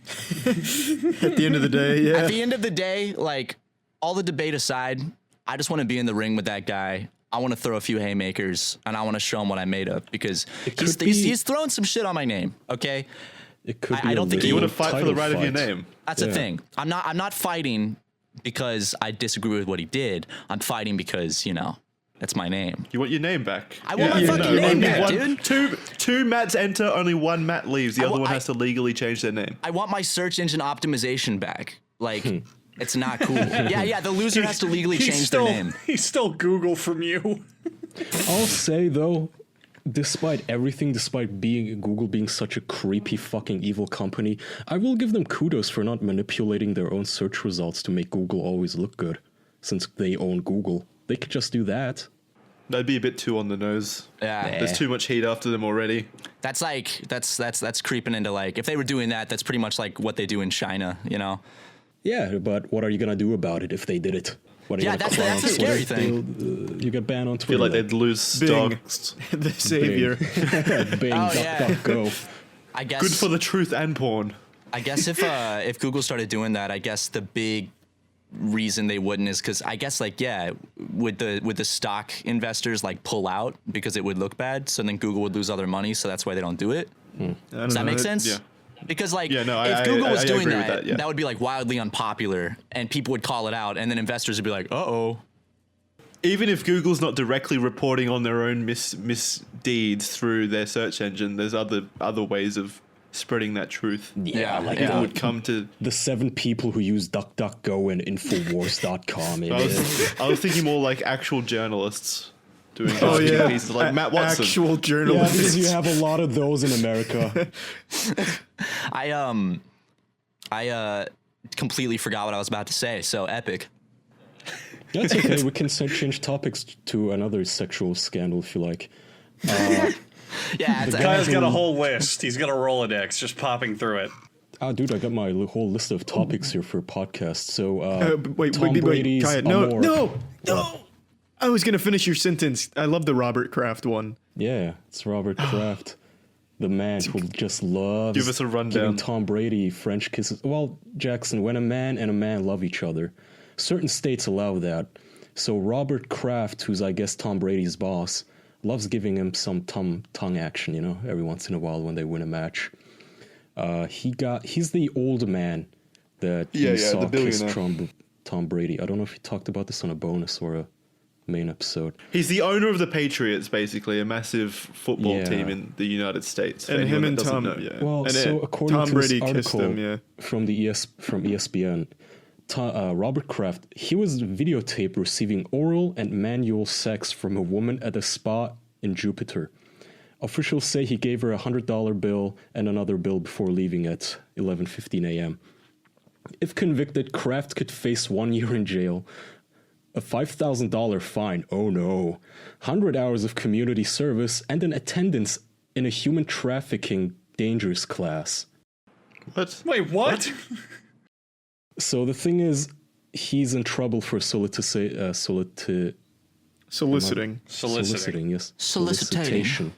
At the end of the day, yeah. At the end of the day, like, all the debate aside, I just want to be in the ring with that guy. I want to throw a few haymakers, and I want to show him what I made of, because he's throwing some shit on my name, okay? It could I don't think You You want to fight for the right of your name. That's the thing. I'm not fighting because I disagree with what he did. I'm fighting because, you know, That's my name. You want your name back? I want my fucking name back, dude. Two Matts enter, only one Matt leaves. The other one has to legally change their name. I want my search engine optimization back. Like, it's not cool. Yeah, the loser has to legally change their name. He stole Google from you. I'll say though, despite everything, despite Google being such a creepy fucking evil company, I will give them kudos for not manipulating their own search results to make Google always look good. Since they own Google, they could just do that. That'd be a bit too on the nose. Yeah. There's too much heat after them already. That's like that's creeping into like, if they were doing that, that's pretty much like what they do in China, you know? Yeah, but what are you gonna do about it if they did it? What are you Yeah, gonna that's cry on the scary Twitter? thing. You get banned on I feel Twitter. like they'd lose Bing, stocks. the savior. Bing, Oh, duck, yeah. duck, go. I guess Good for the truth and porn. I guess if Google started doing that, I guess the big reason they wouldn't is because I guess like, yeah, would the stock investors like pull out because it would look bad, so then Google would lose all their money, so that's why they don't do it. Does that make sense? Yeah. Because like, Yeah, no, if Google was I doing agree with that, that, yeah. that would be like wildly unpopular, and people would call it out, and then investors would be like, "Uh-oh." Even if Google's not directly reporting on their own misdeeds through their search engine, there's other ways of spreading that truth. Yeah, like People would come to. The 7 people who use DuckDuckGo and Infowars.com. I was thinking more like actual journalists doing Oh yeah, pieces like Matt Watson. Actual Yeah, journalists. because you have a lot of those in America. I completely forgot what I was about to say. So epic. That's okay. We can change topics to another sexual scandal if you like. Yeah, it's, Guy's got a whole list. He's got a Rolodex just popping through it. Oh, dude, I got my whole list of topics here for podcast. So, Wait, Tom Brady's Kaya, Amor. no. I was gonna finish your sentence. I love the Robert Kraft one. Yeah, it's Robert Kraft, the man who just loves Give us a rundown. giving Tom Brady French kisses. Well, Jackson, when a man and a man love each other, certain states allow that. So Robert Kraft, who's I guess Tom Brady's boss, loves giving him some tongue action, you know, every once in a while when they win a match. He's the old man that you saw the kiss billionaire. Tom Brady. I don't know if he talked about this on a bonus or a main episode. He's the owner of the Patriots, basically, a massive football Yeah. team in the United States. for And anyone him that and doesn't Tom. know. Yeah. Well, and so according Tom to Brady this kissed article him. Yeah. from ESPN, Robert Kraft, he was videotaped receiving oral and manual sex from a woman at a spa in Jupiter. Officials say he gave her a $100 bill and another bill before leaving at 11:15 a.m. If convicted, Kraft could face 1 year in jail, a $5,000 fine, oh no, 100 hours of community service, and an attendance in a human trafficking dangerous class. What? Wait, what? So the thing is, he's in trouble for soliciting. Soliciting. Yes. Solicitation. Solicitation.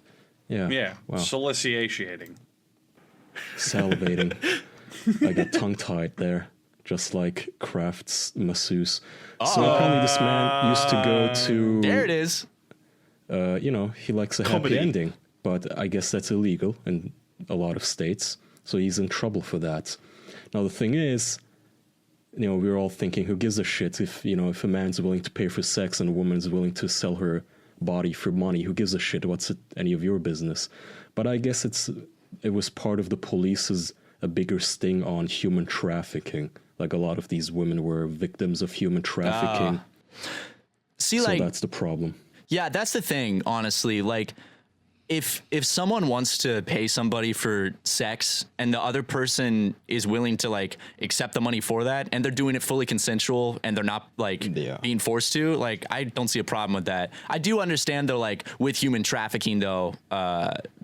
Yeah. Yeah. Wow. Soliciating. Salivating. I got tongue-tied there, just like Kraft's masseuse. So apparently this man used to go to... There it is. you know, he likes a Comedy. happy ending, but I guess that's illegal in a lot of states. So he's in trouble for that. Now the thing is, you know, we're all thinking, who gives a shit if, you know, if a man's willing to pay for sex and a woman's willing to sell her body for money, who gives a shit? What's it, any of your business? But I guess it was part of the police's a bigger sting on human trafficking. Like a lot of these women were victims of human trafficking. See, So like, that's the problem. yeah, that's the thing, honestly. Like, if someone wants to pay somebody for sex and the other person is willing to like accept the money for that and they're doing it fully consensual and they're not like being forced to, like, I don't see a problem with that. I do understand though, like with human trafficking though,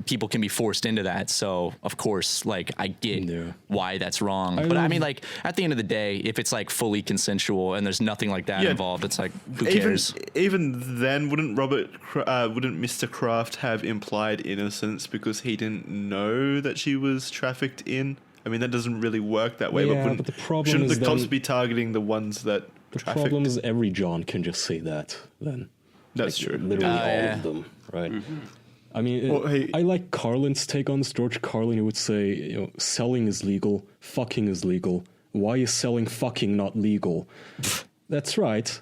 people can be forced into that. So of course, like I get why that's wrong. But I mean, like at the end of the day, if it's like fully consensual and there's nothing like that Yeah. involved, it's like, who cares? Even then, wouldn't Mr. Kraft have implied innocence because he didn't know that she was trafficked in? I mean, that doesn't really work that way. Yeah, But but the problem shouldn't is the cops then- be targeting the ones that The trafficked? problem is every John can just say that then. That's true. Literally all yeah. of them, right? I mean, Well, hey- I like Carlin's take on this. George Carlin, who would say, you know, selling is legal, fucking is legal. Why is selling fucking not legal? That's right.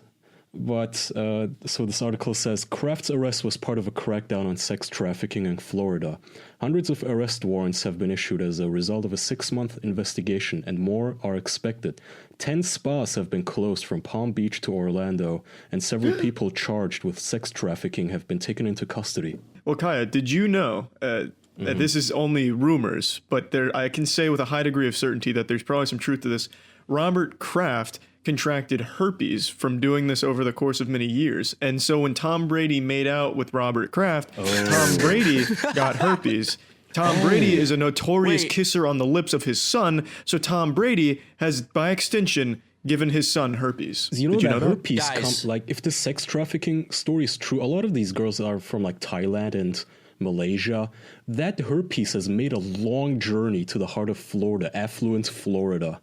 But so this article says Kraft's arrest was part of a crackdown on sex trafficking in Florida. Hundreds of arrest warrants have been issued as a result of a 6-month investigation, and more are expected. 10 spas have been closed from Palm Beach to Orlando, and several people charged with sex trafficking have been taken into custody. Well, Kaya, did you know that this is only rumors, but I can say with a high degree of certainty that there's probably some truth to this. Robert Kraft contracted herpes from doing this over the course of many years. And so when Tom Brady made out with Robert Kraft, Tom Brady got herpes. Tom Brady is a notorious kisser on the lips of his son, so Tom Brady has, by extension, given his son herpes. You know, Did you know that? herpes like if the sex trafficking story is true, a lot of these girls are from like Thailand and Malaysia. That herpes has made a long journey to the heart of Florida, affluent Florida.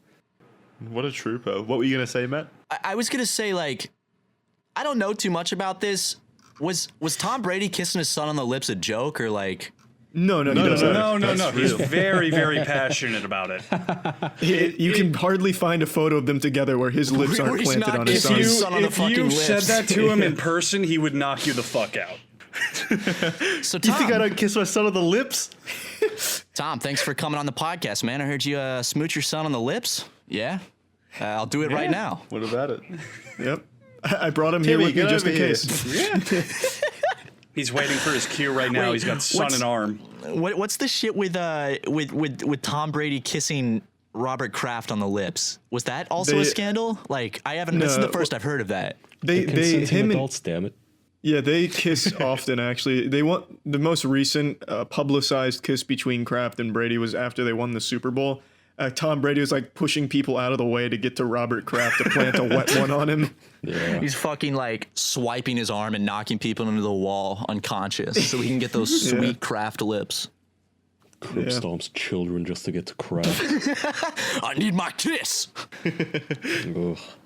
What a trooper. What were you going to say, Matt? I was gonna say, like, I don't know too much about this. Was Tom Brady kissing his son on the lips a joke, or like? No. He's very, very passionate about it. You can hardly find a photo of them together where his lips Where aren't he's planted not on his kissing son. his son on the If you fucking said lips. that to him in person, he would knock you the fuck out. So You think I Tom, don't kiss my son on the lips? thanks for coming on the podcast, man. I heard you smooch your son on the lips. Yeah, I'll do it right now. What about it? Yep. I brought him here Timmy, with me get just in over here. case. He's waiting for his cue right now. Wait, He's got son what's- and arm. What's the shit with Tom Brady kissing Robert Kraft on the lips? Was that also a They- scandal? Like, I haven't. This is No, the first I've heard of that. Consenting Him and adults, damn it. yeah, they kiss often. Actually, they want the most recent publicized kiss between Kraft and Brady was after they won the Super Bowl. Tom Brady was like pushing people out of the way to get to Robert Kraft to plant a wet one on him. Yeah. He's fucking like swiping his arm and knocking people into the wall unconscious, so he can get those sweet Kraft lips. Crib stomps children just to get to Kraft. I need my kiss. Ugh.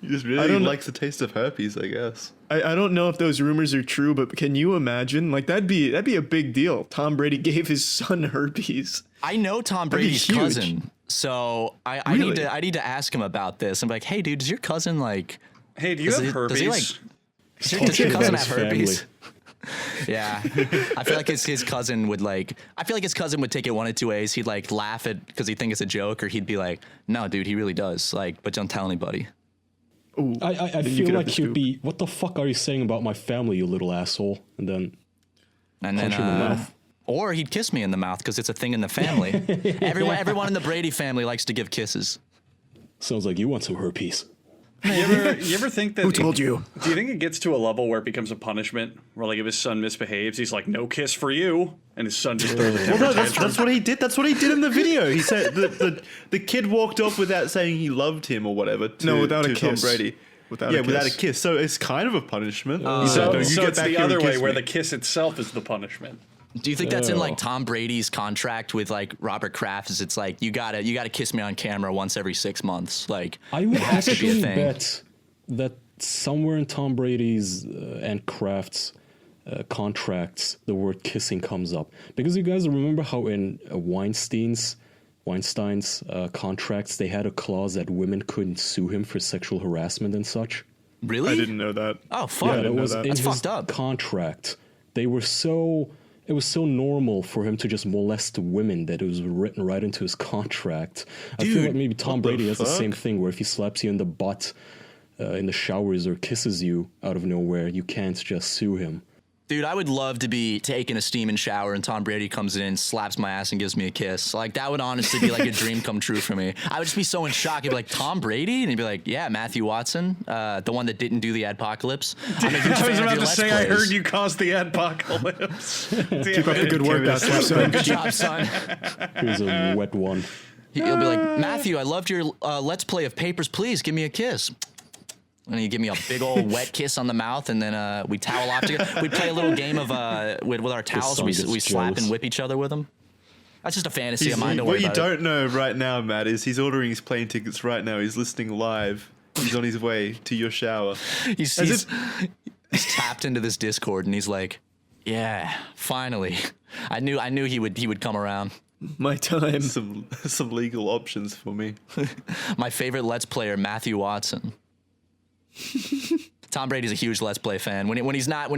He just I really don't know- likes the taste of herpes, I guess. I don't know if those rumors are true, but can you imagine? Like that'd be a big deal. Tom Brady gave his son herpes. I know Tom be Brady's huge. cousin, so I Really? need to ask him about this. I'm like, hey, dude, does your cousin like? Hey, do you Does have he- herpes? does he, like- Does your cousin have Family. herpes? Yeah, I feel like his cousin would like. I feel like his cousin would take it one of two ways. He'd like laugh at because he'd think it's a joke, or he'd be like, "No, dude, he really does." Like, but don't tell anybody. Ooh, I then you feel could have like the he'd scoop. be, what the fuck are you saying about my family, you little asshole? And then And punch then, him in the mouth. or he'd kiss me in the mouth because it's a thing in the family. Everyone in the Brady family likes to give kisses. Sounds like you want some herpes. You ever think that? Who told you? Do you think it gets to a level where it becomes a punishment? Where like if his son misbehaves, he's like, "No kiss for you," and his son just throws a Well, temper no, tantrum. that's what he did. That's what he did in the video. He said the kid walked off without saying he loved him or whatever. No, without a to Tom kiss. Brady. Without yeah, a without a kiss. kiss. So it's kind of a punishment. He So, said, "No, you so get it's back the here and other way kiss where me." the kiss itself is the punishment. Do you think that's in Oh. like Tom Brady's contract with like Robert Kraft? Is it's like you gotta kiss me on camera once every 6 months? Like I would it has to be a actually thing. bet that somewhere in Tom Brady's and Kraft's contracts, the word kissing comes up. Because you guys remember how in Weinstein's contracts, they had a clause that women couldn't sue him for sexual harassment and such? Really? I didn't know that. Oh fuck! I didn't know was that. in That's his fucked up. contract. It was so normal for him to just molest women that it was written right into his contract. I feel Dude, like maybe Tom what the Brady has the same fuck? thing where if he slaps you in the butt in the showers or kisses you out of nowhere, you can't just sue him. Dude, I would love to be taking a steaming shower and Tom Brady comes in, slaps my ass, and gives me a kiss. Like, that would honestly be like a dream come true for me. I would just be so in shock. He'd be like, Tom Brady? And he'd be like, yeah, Matthew Watson, the one that didn't do the adpocalypse. I'm a huge I was fan of about your to Let's say, I Plays. heard you caused the adpocalypse. Keep up the good work out there, son. Good job, son. Here's a wet one. He'll be like, Matthew, I loved your Let's Play of Papers, Please. Give me a kiss. And he'd give me a big old wet kiss on the mouth, and then we towel off together. We'd play a little game of with our towels. son We gets slap jealous. and whip each other with them. That's just a fantasy of mine. Don't worry What you about it. don't know right now, Matt, is he's ordering his plane tickets right now. He's listening live. He's on his way to your shower. He's tapped into this Discord, and he's like, "Yeah, finally, I knew he would come around." My time. Some legal options for me. My favorite Let's Player, Matthew Watson. Tom Brady's a huge Let's Play fan. When he's not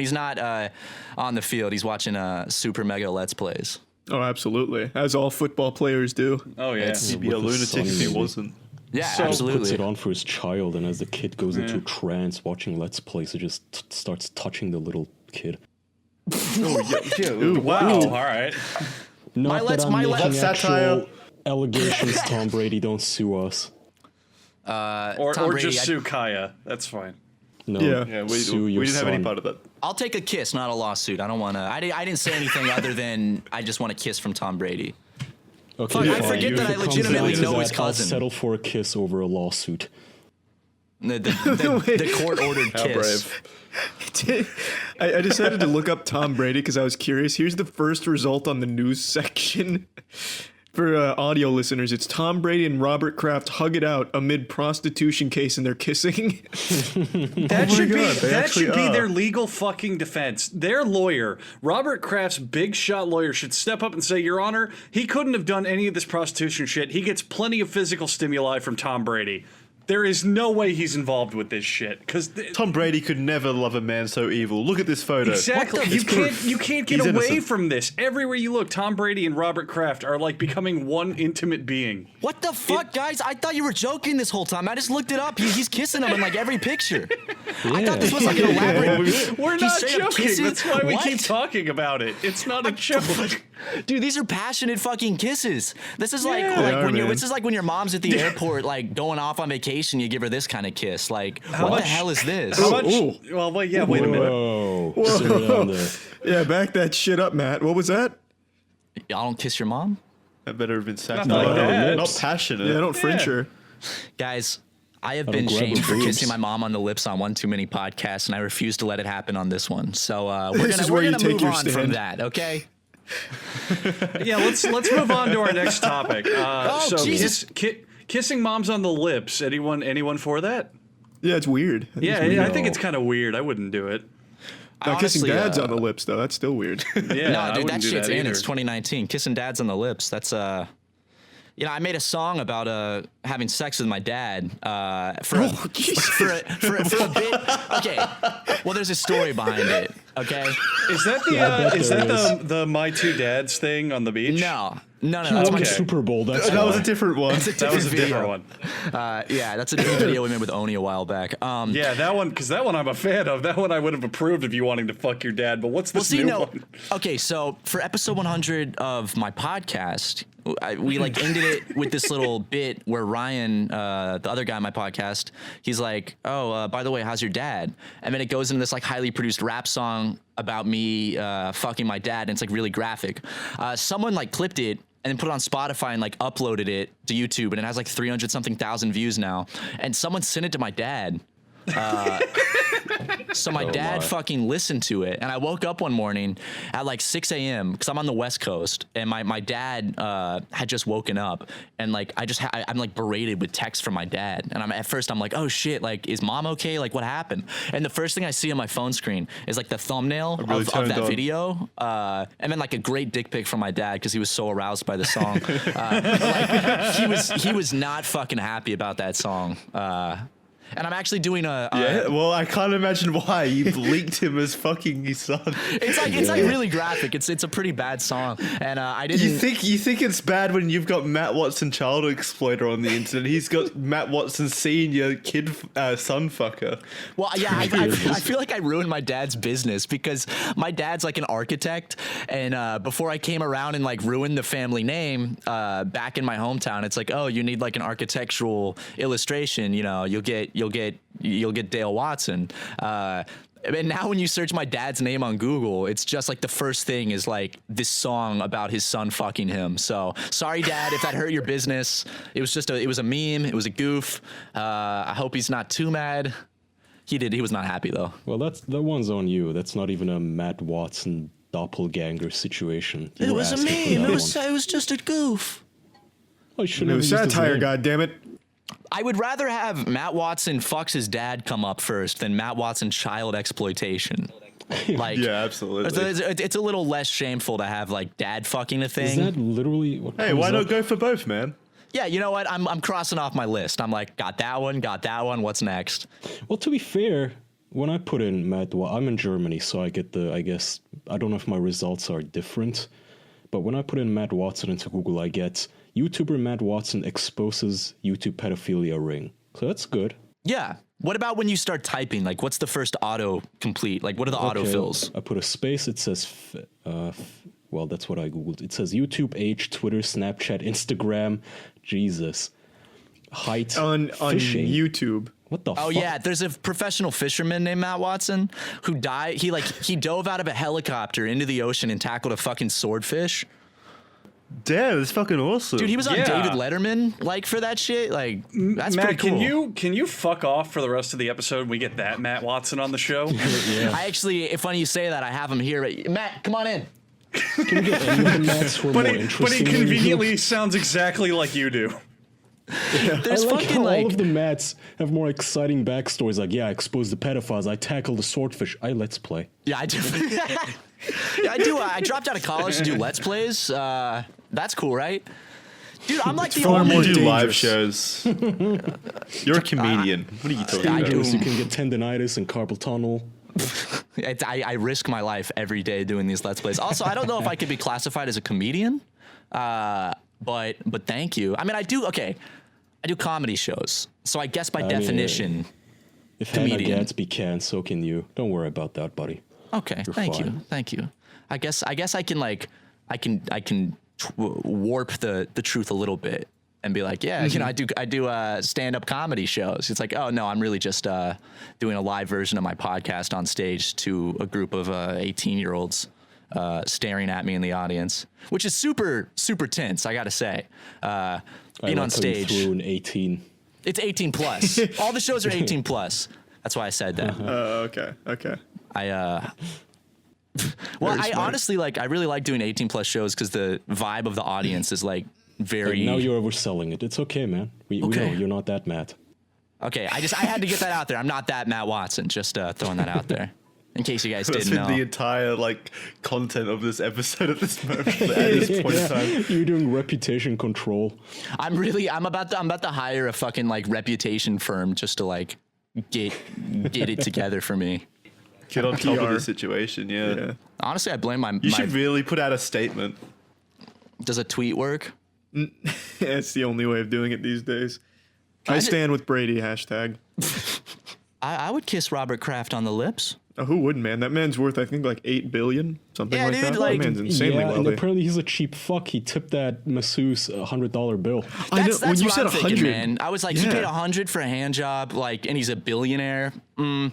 on the field, he's watching super mega Let's Plays. Oh, absolutely. As all football players do. Oh yeah. He'd be a With his lunatic if he son, wasn't. Yeah, So- puts it absolutely. on for his child, and as the kid goes into trance watching Let's Plays, it just starts touching the little kid. Wow. All right. Not that I'm my making Let's- satire. actual allegations, Tom Brady, don't sue us. Or Tom Brady, just sue Kaya. That's fine. No, Yeah. Yeah, sue we your didn't have any son. part of that. I'll take a kiss, not a lawsuit. I don't want to. I didn't say anything other than I just want a kiss from Tom Brady. Okay, Fuck, I fine. forget If that I it comes legitimately down to know his that, I'll cousin. settle for a kiss over a lawsuit. The court-ordered How kiss. brave. I decided to look up Tom Brady because I was curious. Here's the first result on the news section. For audio listeners, it's Tom Brady and Robert Kraft hug it out amid prostitution case and they're kissing. That should God, they actually be are. their legal fucking defense. Their lawyer, Robert Kraft's big shot lawyer, should step up and say, Your Honor, he couldn't have done any of this prostitution shit. He gets plenty of physical stimuli from Tom Brady. There is no way he's involved with this shit because Tom Brady could never love a man so evil. Look at this photo. exactly you can't get He's away innocent. from this. Everywhere you look, Tom Brady and Robert Kraft are like becoming one intimate being. What the fuck, guys? I thought you were joking this whole time. I just looked it up. He's kissing him in like every picture. I thought this was like an elaborate bit. We're He's not straight up joking. kissing- That's why we What? keep talking about it. It's not a joke. Dude, these are passionate fucking kisses. This is like, Yeah. They like are, when you're. man. This is like when your mom's at the airport, like going off on vacation. You give her this kind of kiss. Like, what much- the hell is this? How much? Ooh. Well, wait, yeah, wait a minute. Whoa. Slow down there. Yeah, back that shit up, Matt. What was that? Y'all don't kiss your mom, That better have been satire. Nothing like that. Not passionate. Yeah, don't French her. guys. I have been grab her shamed for boobs. kissing my mom on the lips on one too many podcasts, and I refuse to let it happen on this one. So we're This is gonna where you move take your on from stand. that, okay? Yeah, let's move on to our next topic. So Jesus. kissing moms on the lips. Anyone for that? Yeah, it's weird. Yeah, weird. I think it's kind of weird. I wouldn't do it. Not kissing Honestly, dads on the lips, though. That's still weird. Yeah, No, I dude, that wouldn't do shit's in. either. It's 2019. Kissing dads on the lips. That's you know, I made a song about having sex with my dad for a bit. Okay, well, there's a story behind it. Okay, Is that the My Two Dads thing on the beach? no, He that's won my the Super Bowl. That's That was why. a different one. that was a different one. yeah, that's a different video we made with Oni a while back. Yeah, that one, because that one I'm a fan of. That one I would have approved of you wanting to fuck your dad. But what's this new one? Okay, so for episode 100 of my podcast, we like ended it with this little bit where Ryan, the other guy on my podcast, he's like, "Oh, by the way, how's your dad?" And then it goes into this like highly produced rap song about me fucking my dad, and it's like really graphic. Someone like clipped it and then put it on Spotify and like uploaded it to YouTube, and it has like 300 something thousand views now. And someone sent it to my dad. So my dad fucking listened to it, and I woke up one morning at like 6 a.m. because I'm on the West Coast, and my dad had just woken up, and like I'm like berated with texts from my dad, and at first I'm like, oh shit, like is mom okay? Like what happened? And the first thing I see on my phone screen is like the thumbnail really of turned that on. video, and then like a great dick pic from my dad because he was so aroused by the song. Like, he was not fucking happy about that song. And I'm actually doing Yeah, well, I can't imagine why you've leaked him as fucking his son. It's like really graphic. It's a pretty bad song, and I didn't. You think it's bad when you've got Matt Watson child exploiter on the internet? He's got Matt Watson senior kid son fucker. Well, yeah, I feel like I ruined my dad's business because my dad's like an architect, and before I came around and like ruined the family name back in my hometown, it's like, oh, you need like an architectural illustration, you know, you'll get Dale Watson. And now when you search my dad's name on Google, it's just like the first thing is like this song about his son fucking him. So sorry, Dad, if that hurt your business. It was a meme. It was a goof. I hope he's not too mad. He was not happy though. Well, that one's on you. That's not even a Matt Watson doppelganger situation. You It were was a asking for meme. that It was just a goof. one. I shouldn't It have was used his satire, name. goddammit. I would rather have Matt Watson fucks his dad come up first than Matt Watson child exploitation. Like, Yeah, absolutely. It's a little less shameful to have like dad fucking a Is thing. that literally what Hey, comes why up? not go for both, man? Yeah, you know what? I'm crossing off my list. I'm like, got that one. What's next? Well, to be fair, when I put in I'm in Germany, so I get I guess, I don't know if my results are different, but when I put in Matt Watson into Google, I get YouTuber Matt Watson exposes YouTube pedophilia ring. So that's good. Yeah. What about when you start typing? Like, what's the first auto complete? Like, what are the autofills? I put a space. It says, well, that's what I Googled. It says YouTube, age, Twitter, Snapchat, Instagram. Jesus. Height. On fishing. YouTube. What the fuck? Oh yeah, there's a professional fisherman named Matt Watson who died. He dove out of a helicopter into the ocean and tackled a fucking swordfish. Damn, that's fucking awesome. Dude, he was on Yeah. David Letterman, like, for that shit. Like, that's Matt, pretty cool. can you fuck off for the rest of the episode and we get that Matt Watson on the show? I actually, it's funny you say that. I have him here. But Matt, come on in. Can we get any of the Matts who are But more he interesting than you? conveniently sounds exactly like you do. There's I like fucking how like, all of the Matts have more exciting backstories. Like, yeah, I exposed the pedophiles. I tackled the swordfish. I let's play. yeah, I do. Yeah, I do. I dropped out of college to do Let's Plays. That's cool, right? Dude, I'm like the far only more You do live dangerous. shows. You're a comedian. What are you talking I about? do. You can get tendonitis and carpal tunnel. I risk my life every day doing these Let's Plays. Also, I don't know if I could be classified as a comedian, but thank you. I mean, I do comedy shows, so I guess by definition, If comedian. Hannah Gadsby can, so can you. Don't worry about that, buddy. okay. You're Thank you, fine. thank you. I guess I can warp the truth a little bit and be like, yeah, you know, I do stand-up comedy shows. It's like, oh no, I'm really just doing a live version of my podcast on stage to a group of 18-year-olds staring at me in the audience, which is super tense, I gotta say. Being I on like how you stage, threw an 18. it's 18 plus. All the shows are 18 plus. That's why I said that. Okay. Well, Very I smart. honestly I really like doing 18 plus shows because the vibe of the audience is like very. Now you're overselling it. It's okay, man. We know Okay. you're not that mad. Okay, I had to get that out there. I'm not that Matt Watson. Just throwing that out there, in case you guys That's didn't been know. the entire content of this episode at this moment. At this point in time. You're doing reputation control. I'm about to hire a fucking reputation firm just to get it together for me. Get on top of PR. the situation, yeah. Honestly, I blame my. You should really put out a statement. Does a tweet work? It's the only way of doing it these days. I stand with Brady, hashtag. I would kiss Robert Kraft on the lips. Oh, who wouldn't, man? That man's worth, I think, like $8 billion, something Yeah, like dude, that. like- That man's insanely yeah, and wealthy. apparently he's a cheap fuck. He tipped that masseuse $100 bill. I know, That's when you what said I'm thinking, 100, man. I was like, he yeah. paid 100 for a hand job, and he's a billionaire. Yeah,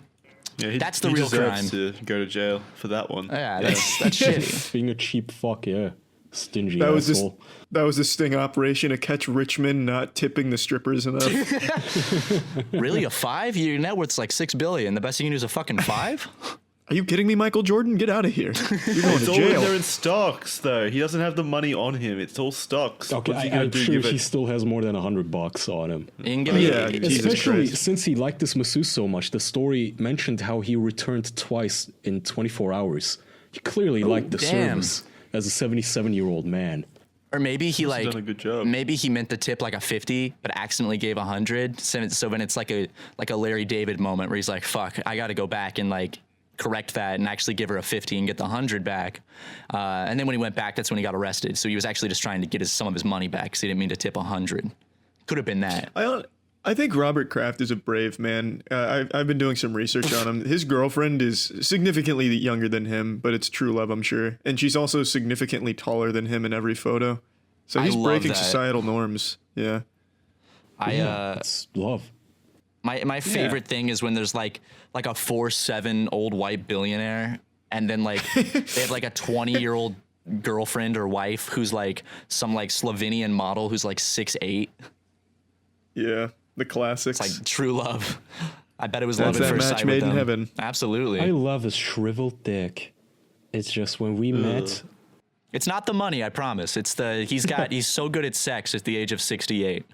That's the he real deserves crime. to go to jail for that one. Yeah, that's shitty. Being a cheap fuck, yeah. Stingy That was asshole. that was a sting operation to catch Richmond not tipping the strippers enough. Really, a 5? Your net worth's like $6 billion. The best you can do is a fucking 5? Are you kidding me, Michael Jordan? Get out of here. You're going It's to all in there jail. in stocks, though. He doesn't have the money on him. It's all stocks. Okay, What's he gonna I'm do? sure Give he it- still has more than $100 on him. You can give me Yeah, Jesus Especially Christ. since he liked this masseuse so much, the story mentioned how he returned twice in 24 hours. He clearly liked the damn. service as a 77-year-old man. Or maybe he Must have done a good job. Maybe he meant to tip like a 50, but accidentally gave 100. So then it's like a Larry David moment where he's like, "Fuck, I got to go back and correct that and actually give her a 50 and get the 100 back." And then when he went back, that's when he got arrested. So he was actually just trying to get some of his money back because he didn't mean to tip 100. Could have been that. I think Robert Kraft is a brave man. I've been doing some research on him. His girlfriend is significantly younger than him, but it's true love, I'm sure. And she's also significantly taller than him in every photo. So I he's love breaking that. societal norms. Yeah. It's love. My favorite thing is when there's like a 4'7" old white billionaire, and then they have a 20-year-old girlfriend or wife who's some Slovenian model who's 6'8". Yeah. The classics. It's like true love. I bet it was That's love at that first match sight made with in them. heaven. Absolutely. I love his shriveled dick. It's just when we met, It's not the money, I promise. It's he's so good at sex at the age of 68.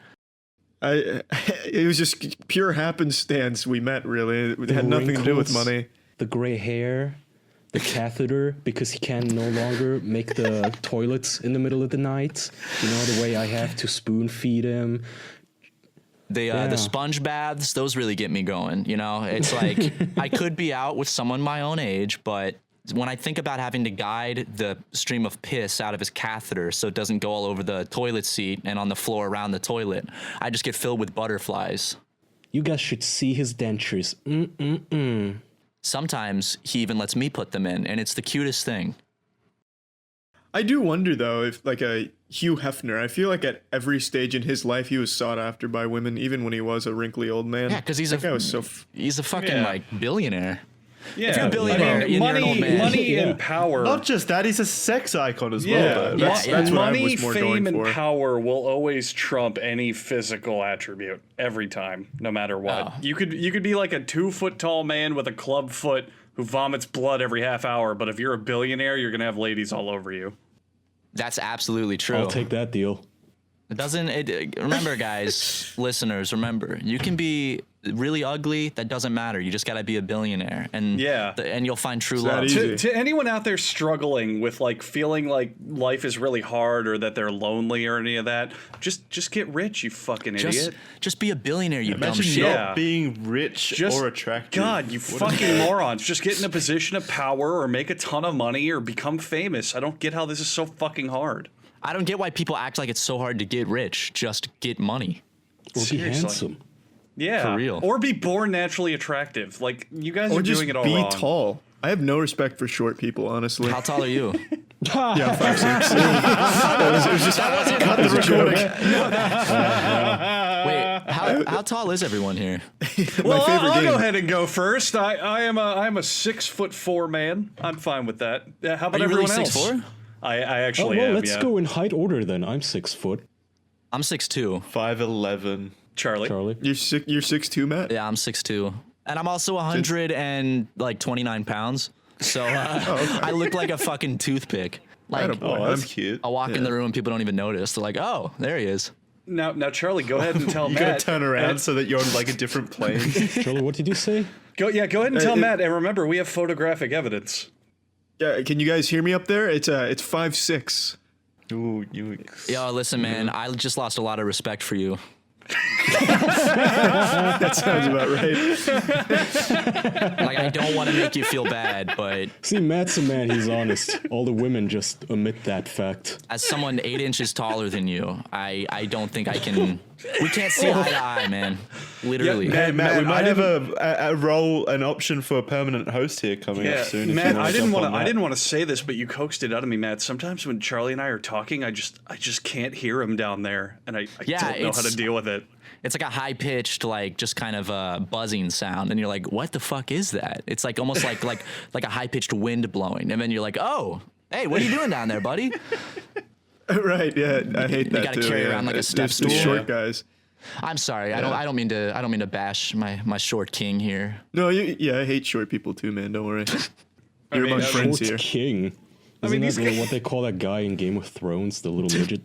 It was just pure happenstance we met, really. It had nothing to do with wrinkles, money. the gray hair, the catheter, because he can no longer make the toilets in the middle of the night. You know, the way I have to spoon feed him. The sponge baths, those really get me going. You know, it's like I could be out with someone my own age, but when I think about having to guide the stream of piss out of his catheter so it doesn't go all over the toilet seat and on the floor around the toilet, I just get filled with butterflies. You guys should see his dentures. Sometimes he even lets me put them in, and it's the cutest thing. I do wonder though if like a Hugh Hefner, I feel like at every stage in his life he was sought after by women, even when he was a wrinkly old man. Yeah, because he's that guy was so he's a fucking like billionaire. Yeah, If you're a billionaire, you're an old man. money and power. Not just that, he's a sex icon as well. Yeah, Though. That's what I money, was more fame, going and for. power will always trump any physical attribute every time, no matter what. Oh. You could be like a 2 foot tall man with a club foot who vomits blood every half hour, but if you're a billionaire, you're gonna have ladies all over you. That's absolutely true. I'll take that deal. It doesn't. Remember, guys, listeners, remember, you can be really ugly. That doesn't matter. You just gotta be a billionaire, and and you'll find true love. easy. To anyone out there struggling with like feeling like life is really hard or that they're lonely or any of that, just get rich, you fucking idiot. Just be a billionaire, you dumb Imagine shit. not being rich or attractive. God, you fucking morons. Just get in a position of power or make a ton of money or become famous. I don't get how this is so fucking hard. I don't get why people act like it's so hard to get rich. Just get money. Or be Seriously. handsome. Yeah. For real. Or be born naturally attractive. Like, you guys Or are just doing it all be wrong. tall. I have no respect for short people, honestly. How tall are you? Yeah, 5'6". It was just cut the recording. Wait, how tall is everyone here? Well, favorite I'll game. go ahead and go first. I'm a 6'4" man. I'm fine with that. How about Are you really everyone else? 6'4"? I Oh, actually well, am. let's Yeah. go in height order then. I'm 6 foot. I'm 6'2". 5'11". Charlie. Charlie. You're 6'2", Matt? Yeah, I'm 6'2", and I'm also 129 pounds. So I look like a fucking toothpick. Like Attaboy. Oh, that's cute. I walk in the room, people don't even notice. They're like, "Oh, there he is." Now, Charlie, go ahead and tell You Matt. gotta turn around so that you're on like a different plane. Charlie, what did you say? Go ahead and tell Matt. And remember, we have photographic evidence. Yeah, can you guys hear me up there? It's 5'6". Ooh, you. Yo, listen, man, I just lost a lot of respect for you. That sounds about right. Like, I don't want to make you feel bad, but See, Matt's a man, he's honest. All the women just omit that fact. as someone 8 inches taller than you, I don't think I can. We can't see eye to eye, man. Literally. Yeah, Hey, Matt, we I might have a role, an option for a permanent host here coming up soon. if Matt, you wanna I didn't jump want on to. I that. didn't want to say this, but you coaxed it out of me, Matt. Sometimes when Charlie and I are talking, I just can't hear him down there, and I Yeah, don't know how to it's- deal with it. It's like a high pitched, like just kind of a buzzing sound, and you're like, "What the fuck is that?" It's like almost like a high pitched wind blowing, and then you're like, "Oh, hey, what are you doing down there, buddy?" Right, yeah, I hate that gotta too. carry yeah. around like a It's step the stool. short guys. I'm sorry, I don't mean to bash my short king here. No, I hate short people too, man. Don't worry. You're mean, among that's friends Short here. king. mean, Isn't he's- that what they call that guy in Game of Thrones, the little midget?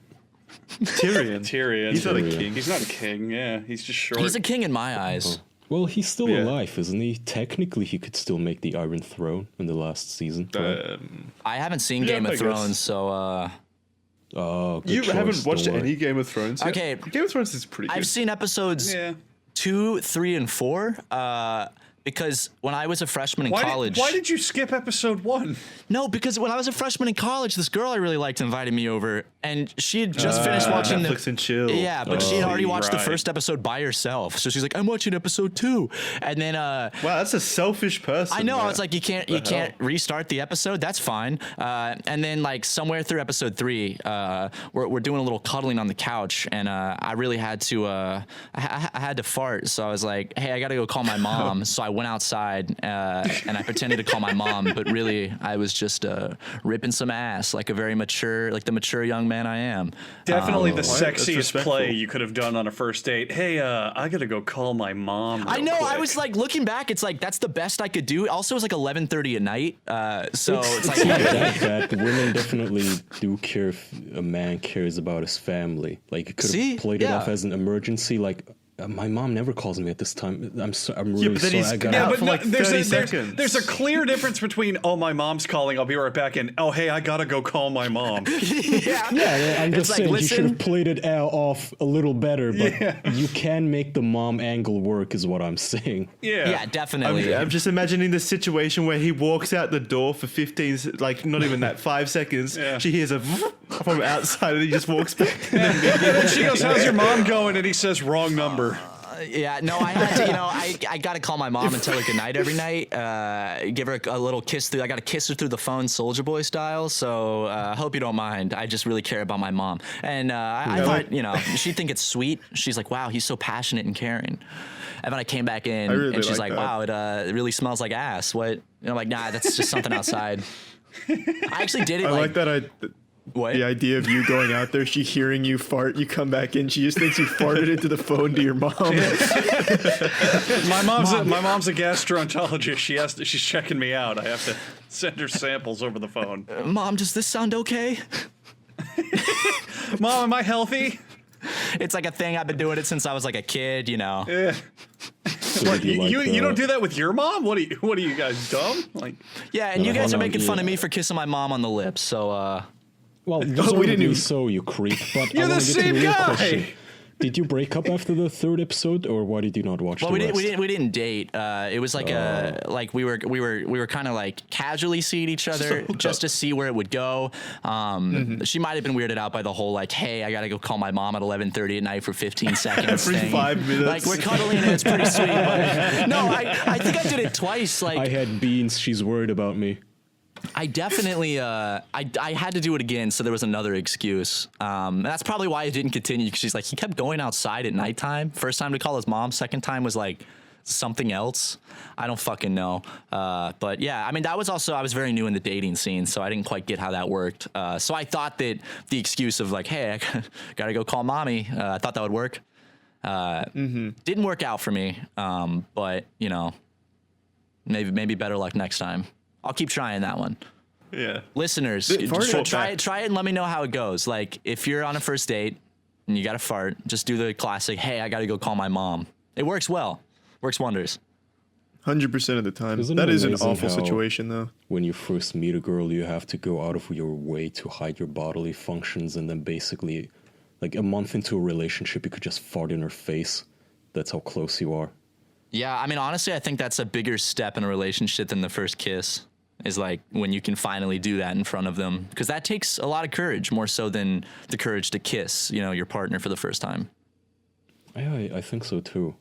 Tyrion. He's not a Tyrion. king. He's not a king. Yeah, he's just short. He's a king in my eyes. Well, he's still Yeah. alive, isn't he? Technically, he could still make the Iron Throne in the last season. right? I haven't seen Yeah, Game I of guess. Thrones, so Oh, good You choice, haven't watched don't worry. any Game of Thrones yet? Okay. Game of Thrones is pretty good. I've seen episodes yeah. 2, 3, and 4. Because when I was a freshman in college, Why did you skip episode 1? no, because when I was a freshman in college, this girl I really liked invited me over, and she had just finished watching Netflix and chill. Yeah, but she had already watched the right. first episode by herself, so she's like, "I'm watching episode 2," and then Wow, that's a selfish person. I know. I Matt. was like, you can't restart the episode. That's fine. And then like somewhere through episode 3, we're doing a little cuddling on the couch, and I really had to I had to fart, so I was like, hey, I gotta go call my mom. So I went outside and I pretended to call my mom, but really I was just ripping some ass like the mature young man I am. Definitely the That's sexiest respectful. play you could have done on a first date. Hey, I gotta go call my mom. I real know. I quick. was like looking back. It's like that's the best I could do. Also, it was like 11:30 at night. So it's like that women definitely do care if a man cares about his family. Like, you could See? have played it Yeah. off as an emergency. Like, My mom never calls me at this time. I'm Yeah, really but then sorry. he's I gotta, Yeah, but for no, like 30 seconds. there's a clear difference between, oh, my mom's calling, I'll be right back, and, oh, hey, I gotta go call my mom. yeah, I'm just like, saying you should listen- have played it off a little better, but you can make the mom angle work, is what I'm saying. Yeah, definitely. I'm just imagining the situation where he walks out the door for 15, like not even that, 5 seconds. Yeah. She hears a from outside and he just walks back. And then she goes, how's your mom going? And he says, wrong number. Yeah, no, I had to, I got to call my mom and tell her goodnight every night. Give her a little kiss through. I got to kiss her through the phone, Soldier Boy style. So I hope you don't mind. I just really care about my mom. And I thought, she'd think it's sweet. She's like, wow, he's so passionate and caring. And then I came back in really and she's like like, that. wow, it really smells like ass. What? And I'm like, nah, that's just something outside. I actually did it. I like that. What? The idea of you going out there, she hearing you fart, you come back in, she just thinks you farted into the phone to your mom. My mom's a gastroenterologist. She's checking me out. I have to send her samples over the phone. Mom, does this sound okay? Mom, am I healthy? It's like a thing. I've been doing it since I was like a kid, Yeah. So What, did you like you don't do that with your mom? What are you guys dumb? Like, Yeah, and you guys are hold on, making fun of yeah. me for kissing my mom on the lips. So, Well, we we didn't even- so you creep. But You're I the wanna get to same real guy! question. Did you break up after the third episode, or why did you not watch well, the rest? we didn't date. It was like we were kind of like casually seeing each other just to see where it would go. She might have been weirded out by the whole like, hey, I gotta go call my mom at 11:30 at night for 15 seconds. Every thing. 5 minutes. Like we're cuddling and it's pretty sweet. But no, I think I did it twice. Like I had beans. She's worried about me. I definitely, I had to do it again, so there was another excuse. And that's probably why I didn't continue, because she's like, he kept going outside at nighttime. First time to call his mom, second time was like something else. I don't fucking know. But yeah, I mean, that was also, I was very new in the dating scene, so I didn't quite get how that worked. So I thought that the excuse of like, hey, I gotta go call mommy, I thought that would work. Didn't work out for me, but maybe better luck next time. I'll keep trying that one. Yeah. Listeners, try it and let me know how it goes. Like, if you're on a first date and you got to fart, just do the classic, hey, I got to go call my mom. It works well. Works wonders. 100% of the time. Isn't That it is an amazing awful how- situation, though. When you first meet a girl, you have to go out of your way to hide your bodily functions, and then basically, like a month into a relationship, you could just fart in her face. That's how close you are. Yeah, I mean, honestly, I think that's a bigger step in a relationship than the first kiss. Is like when you can finally do that in front of them. Because that takes a lot of courage, more so than the courage to kiss, your partner for the first time. Yeah, I think so too.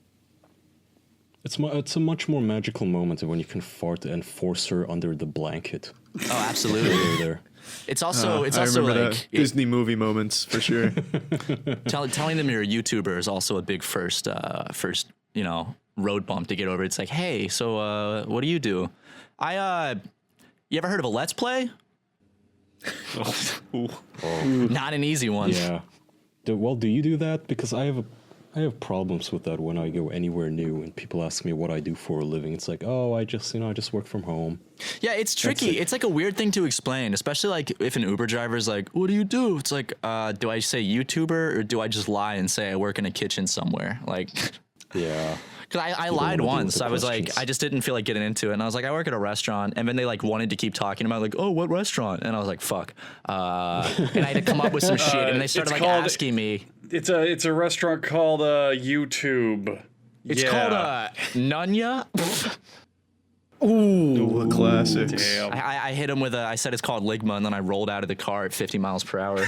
It's a much more magical moment when you can fart and force her under the blanket. Oh, absolutely. There. It's also I remember like that Disney movie moments, for sure. telling them you're a YouTuber is also a big first road bump to get over. It's like, hey, so what do you do? You ever heard of a Let's Play? Not an easy one. Yeah. Do you do that? Because I have problems with that when I go anywhere new and people ask me what I do for a living. It's like, oh, I just work from home. Yeah, it's tricky. It's like a weird thing to explain, especially like if an Uber driver is like, what do you do? It's like, do I say YouTuber or do I just lie and say I work in a kitchen somewhere? Like, Yeah. because I don't lied wanna deal once. with the I was questions. like, I just didn't feel like getting into it. And I was like, I work at a restaurant. And then they like wanted to keep talking about like, oh, what restaurant? And I was like, fuck. And I had to come up with some shit. And they started it's like called- asking me. It's a restaurant called YouTube. It's called Nunya. Ooh, classics. Damn. I hit him with I said it's called Ligma, and then I rolled out of the car at 50 miles per hour.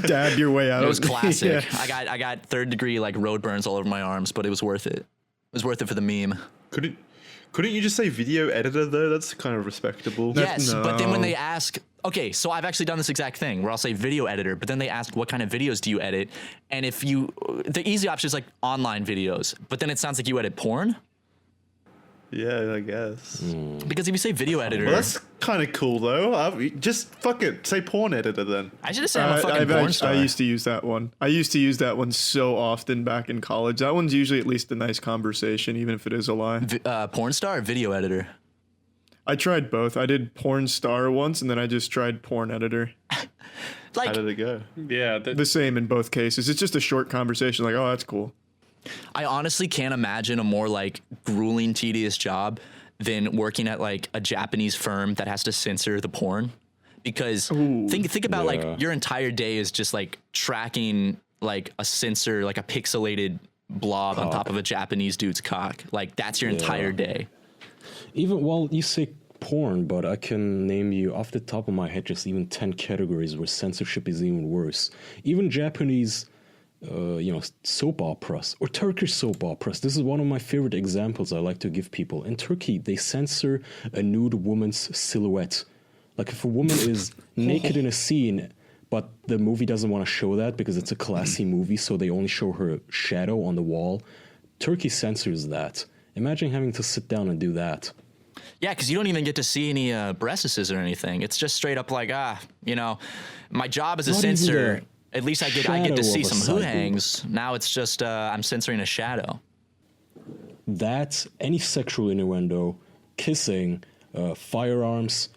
Dab your way out. It was classic. Yeah. I got third degree like road burns all over my arms, but it was worth it. It was worth it for the meme. Couldn't you just say video editor though? That's kind of respectable. Yes, but then when no. they ask, okay, so I've actually done this exact thing where I'll say video editor, but then they ask what kind of videos do you edit? And if the easy option is like online videos, but then it sounds like you edit porn. Yeah, I guess. Because if you say video editor, Well, that's kind of cool though. Just fuck it. Say porn editor then. I should have said I'm a fucking porn star. I used to use that one. I used to use that one so often back in college. That one's usually at least a nice conversation, even if it is a lie. Porn star or video editor? I tried both. I did porn star once, and then I just tried porn editor. How Like, did it go? Yeah. The same in both cases. It's just a short conversation, like, oh, that's cool. I honestly can't imagine a more like grueling, tedious job than working at like a Japanese firm that has to censor the porn. Because think about like your entire day is just like tracking like a censor, like a pixelated blob on top of a Japanese dude's cock. Like that's your entire day. Even, well, you say porn, but I can name you off the top of my head just even 10 categories where censorship is even worse. Even Japanese, soap operas or Turkish soap operas. This is one of my favorite examples I like to give people. In Turkey, they censor a nude woman's silhouette. Like if a woman is naked in a scene, but the movie doesn't want to show that because it's a classy movie, so they only show her shadow on the wall, Turkey censors that. Imagine having to sit down and do that. Yeah, because you don't even get to see any breastises or anything. It's just straight up like, my job as a censor, at least I get to see some who hangs. Now it's just I'm censoring a shadow. That, any sexual innuendo, kissing, firearms,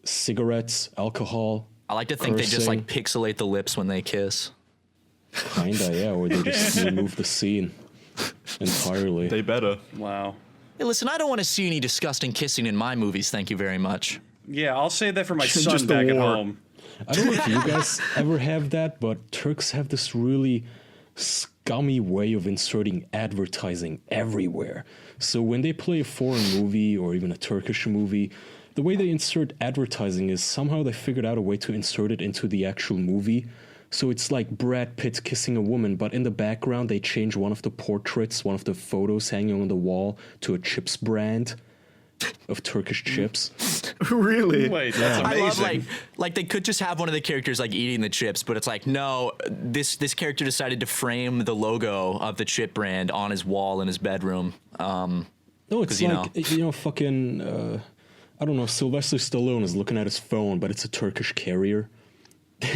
cigarettes, alcohol. I like to think cursing. they just like pixelate the lips when they kiss. Kinda, yeah, or they just remove the scene entirely. They better. Wow. Hey, listen, I don't want to see any disgusting kissing in my movies. Thank you very much. Yeah, I'll say that for my Just son the back at war. home. I don't know if you guys ever have that, but Turks have this really scummy way of inserting advertising everywhere. So when they play a foreign movie or even a Turkish movie, the way they insert advertising is somehow they figured out a way to insert it into the actual movie. So it's like Brad Pitt kissing a woman, but in the background they change one of the portraits, one of the photos hanging on the wall to a chips brand of Turkish chips. Really? Wait, that's amazing. I love like they could just have one of the characters like eating the chips, but it's like no, this character decided to frame the logo of the chip brand on his wall in his bedroom. No, it's 'cause, like, fucking, I don't know, Sylvester Stallone is looking at his phone, but it's a Turkish carrier.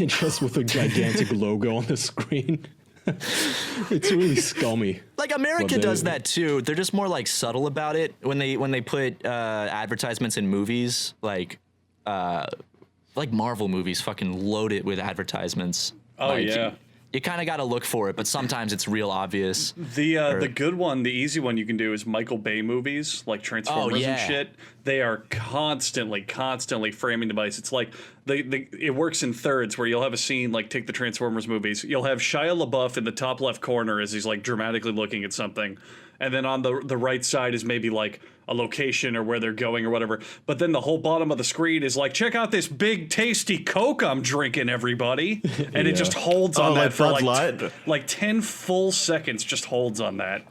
Just with a gigantic logo on the screen. It's really scummy. Like America does that too. They're just more like subtle about it when they put advertisements in movies, like Marvel movies fucking load it with advertisements. Oh, like, yeah. You kind of got to look for it, but sometimes it's real obvious. The good one, the easy one you can do is Michael Bay movies, like Transformers and shit. They are constantly framing device. It's like it works in thirds where you'll have a scene like take the Transformers movies. You'll have Shia LaBeouf in the top left corner as he's like dramatically looking at something. And then on the right side is maybe like a location or where they're going or whatever. But then the whole bottom of the screen is like, check out this big tasty Coke I'm drinking, everybody. And it just holds on that for like 10 full seconds, just holds on that.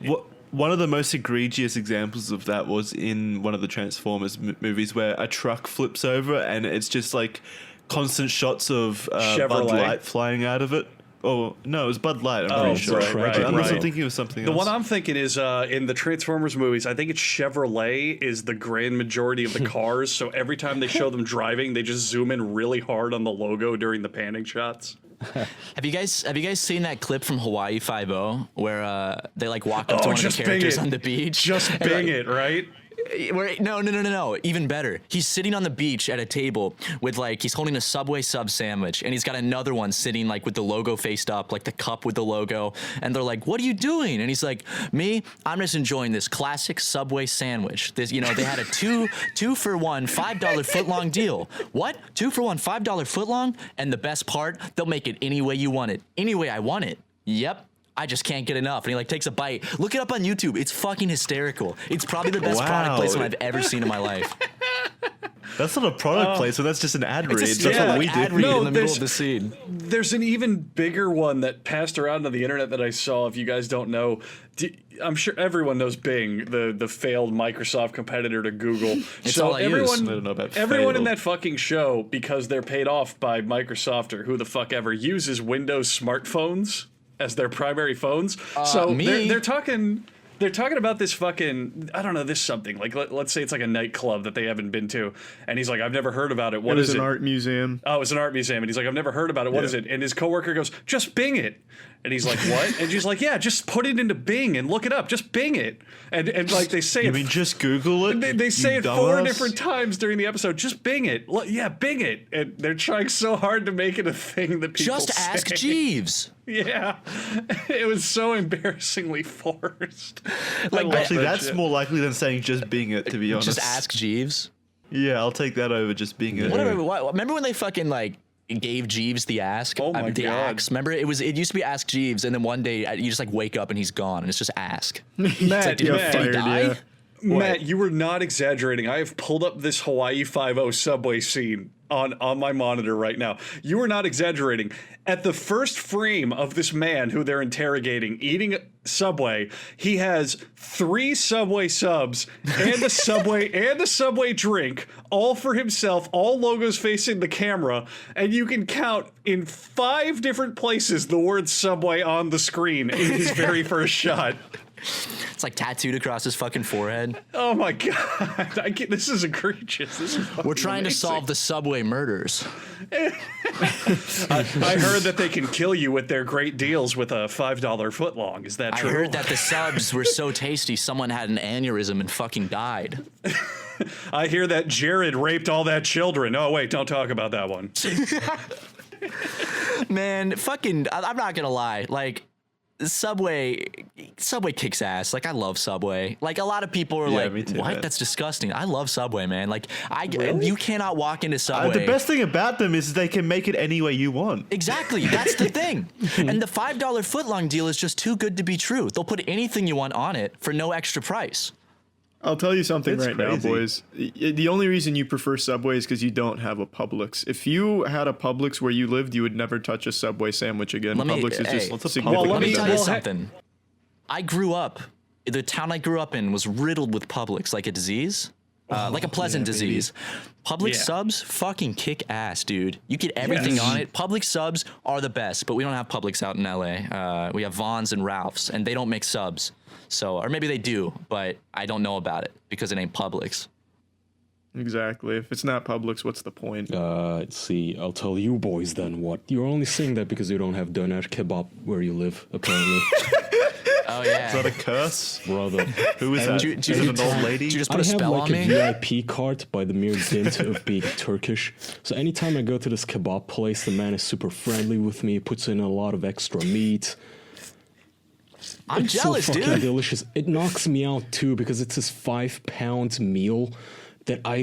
One of the most egregious examples of that was in one of the Transformers movies where a truck flips over and it's just like constant shots of Bud Light flying out of it. Oh, no, it was Bud Light, I'm pretty sure. Right. Unless I'm thinking of something else. The one I'm thinking is in the Transformers movies, I think it's Chevrolet is the grand majority of the cars. So every time they show them driving, they just zoom in really hard on the logo during the panning shots. Have you guys seen that clip from Hawaii Five-0 where they like walk up to one of the characters on the beach? Just bing it, right? No. Even better. He's sitting on the beach at a table with like, he's holding a Subway sub sandwich and he's got another one sitting like with the logo faced up, like the cup with the logo. And they're like, what are you doing? And he's like, me, I'm just enjoying this classic Subway sandwich. This, they had a two for $1 $5 footlong deal. What? 2 for $1 $5 footlong? And the best part, they'll make it any way you want it. Any way I want it. Yep. I just can't get enough. And he like takes a bite. Look it up on YouTube. It's fucking hysterical. It's probably the best product placement I've ever seen in my life. That's not a product placement. That's just an ad read. It's That's what we ad do. read in the middle of the scene. There's an even bigger one that passed around on the internet that I saw. If you guys don't know, I'm sure everyone knows Bing, the failed Microsoft competitor to Google. It's so all I use. everyone, I don't know about everyone in failed. that fucking show, because they're paid off by Microsoft or who the fuck ever, uses Windows smartphones as their primary phones. So they're talking about this fucking, I don't know, this something. Like, let's say it's like a nightclub that they haven't been to. And he's like, I've never heard about it. What is it? It was an art museum. Oh, it's an art museum. And he's like, I've never heard about it. What is it? And his coworker goes, just Bing it. And he's like, what? And she's like, yeah, just put it into Bing and look it up. Just Bing it. And like they say You mean just Google it? They say you it 4 dumbass? different times during the episode. Just Bing it. Yeah, Bing it. And they're trying so hard to make it a thing that people Just ask say. Jeeves. Yeah. It was so embarrassingly forced. Like, Actually, that that's shit. more likely than saying just Bing it, to be honest. Just ask Jeeves. Yeah, I'll take that over just Bing it. Whatever. Remember when they fucking like gave Jeeves the ask? Oh my the God. axe. Remember it used to be Ask Jeeves, and then one day you just like wake up and he's gone, and it's just Ask. Matt, Did Matt, he die? Matt, you were not exaggerating. I have pulled up this Hawaii Five-0 subway scene on my monitor right now. You were not exaggerating. At the first frame of this man who they're interrogating eating Subway, he has 3 Subway subs and a Subway drink, all for himself, all logos facing the camera, and you can count in 5 different places the word Subway on the screen in his very first shot. It's like tattooed across his fucking forehead. Oh my God. This is egregious. This is We're trying to amazing. solve the Subway murders. I heard that they can kill you with their great deals with a $5 footlong. Is that I true? heard that the subs were so tasty, someone had an aneurysm and fucking died. I hear that Jared raped all that children. Oh, wait, don't talk about that one. Man, fucking, I'm not gonna lie. Like, Subway kicks ass. Like, I love Subway. Like, a lot of people are Yeah, me like, too, what? man. That's disgusting. I love Subway, man. Like, you cannot walk into Subway. The best thing about them is they can make it any way you want. Exactly. That's the thing. And the $5 footlong deal is just too good to be true. They'll put anything you want on it for no extra price. I'll tell you something That's right now, crazy. boys. The only reason you prefer Subway is because you don't have a Publix. If you had a Publix where you lived, you would never touch a Subway sandwich again. Publix is just what's a significantly Well, Let me Well, tell you well, something. I grew up, the town I grew up in was riddled with Publix, like a disease. Like a pleasant disease. Publix Yeah. subs fucking kick ass, dude. You get everything Yes. on it. Publix subs are the best, but we don't have Publix out in LA. We have Vons and Ralph's, and they don't make subs. So, or maybe they do, but I don't know about it because it ain't Publix. Exactly. If it's not Publix, what's the point? See, I'll tell you boys then what. You're only saying that because you don't have doner kebab where you live, apparently. Oh yeah. Is that a curse? Brother. Who is that? do you- Is it an old lady? Did you just I put a have spell like on a me? VIP card by the mere dint of being Turkish. So anytime I go to this kebab place, the man is super friendly with me, puts in a lot of extra meat. I'm It's jealous, so fucking dude. delicious. It knocks me out too because it's this 5-pound meal that I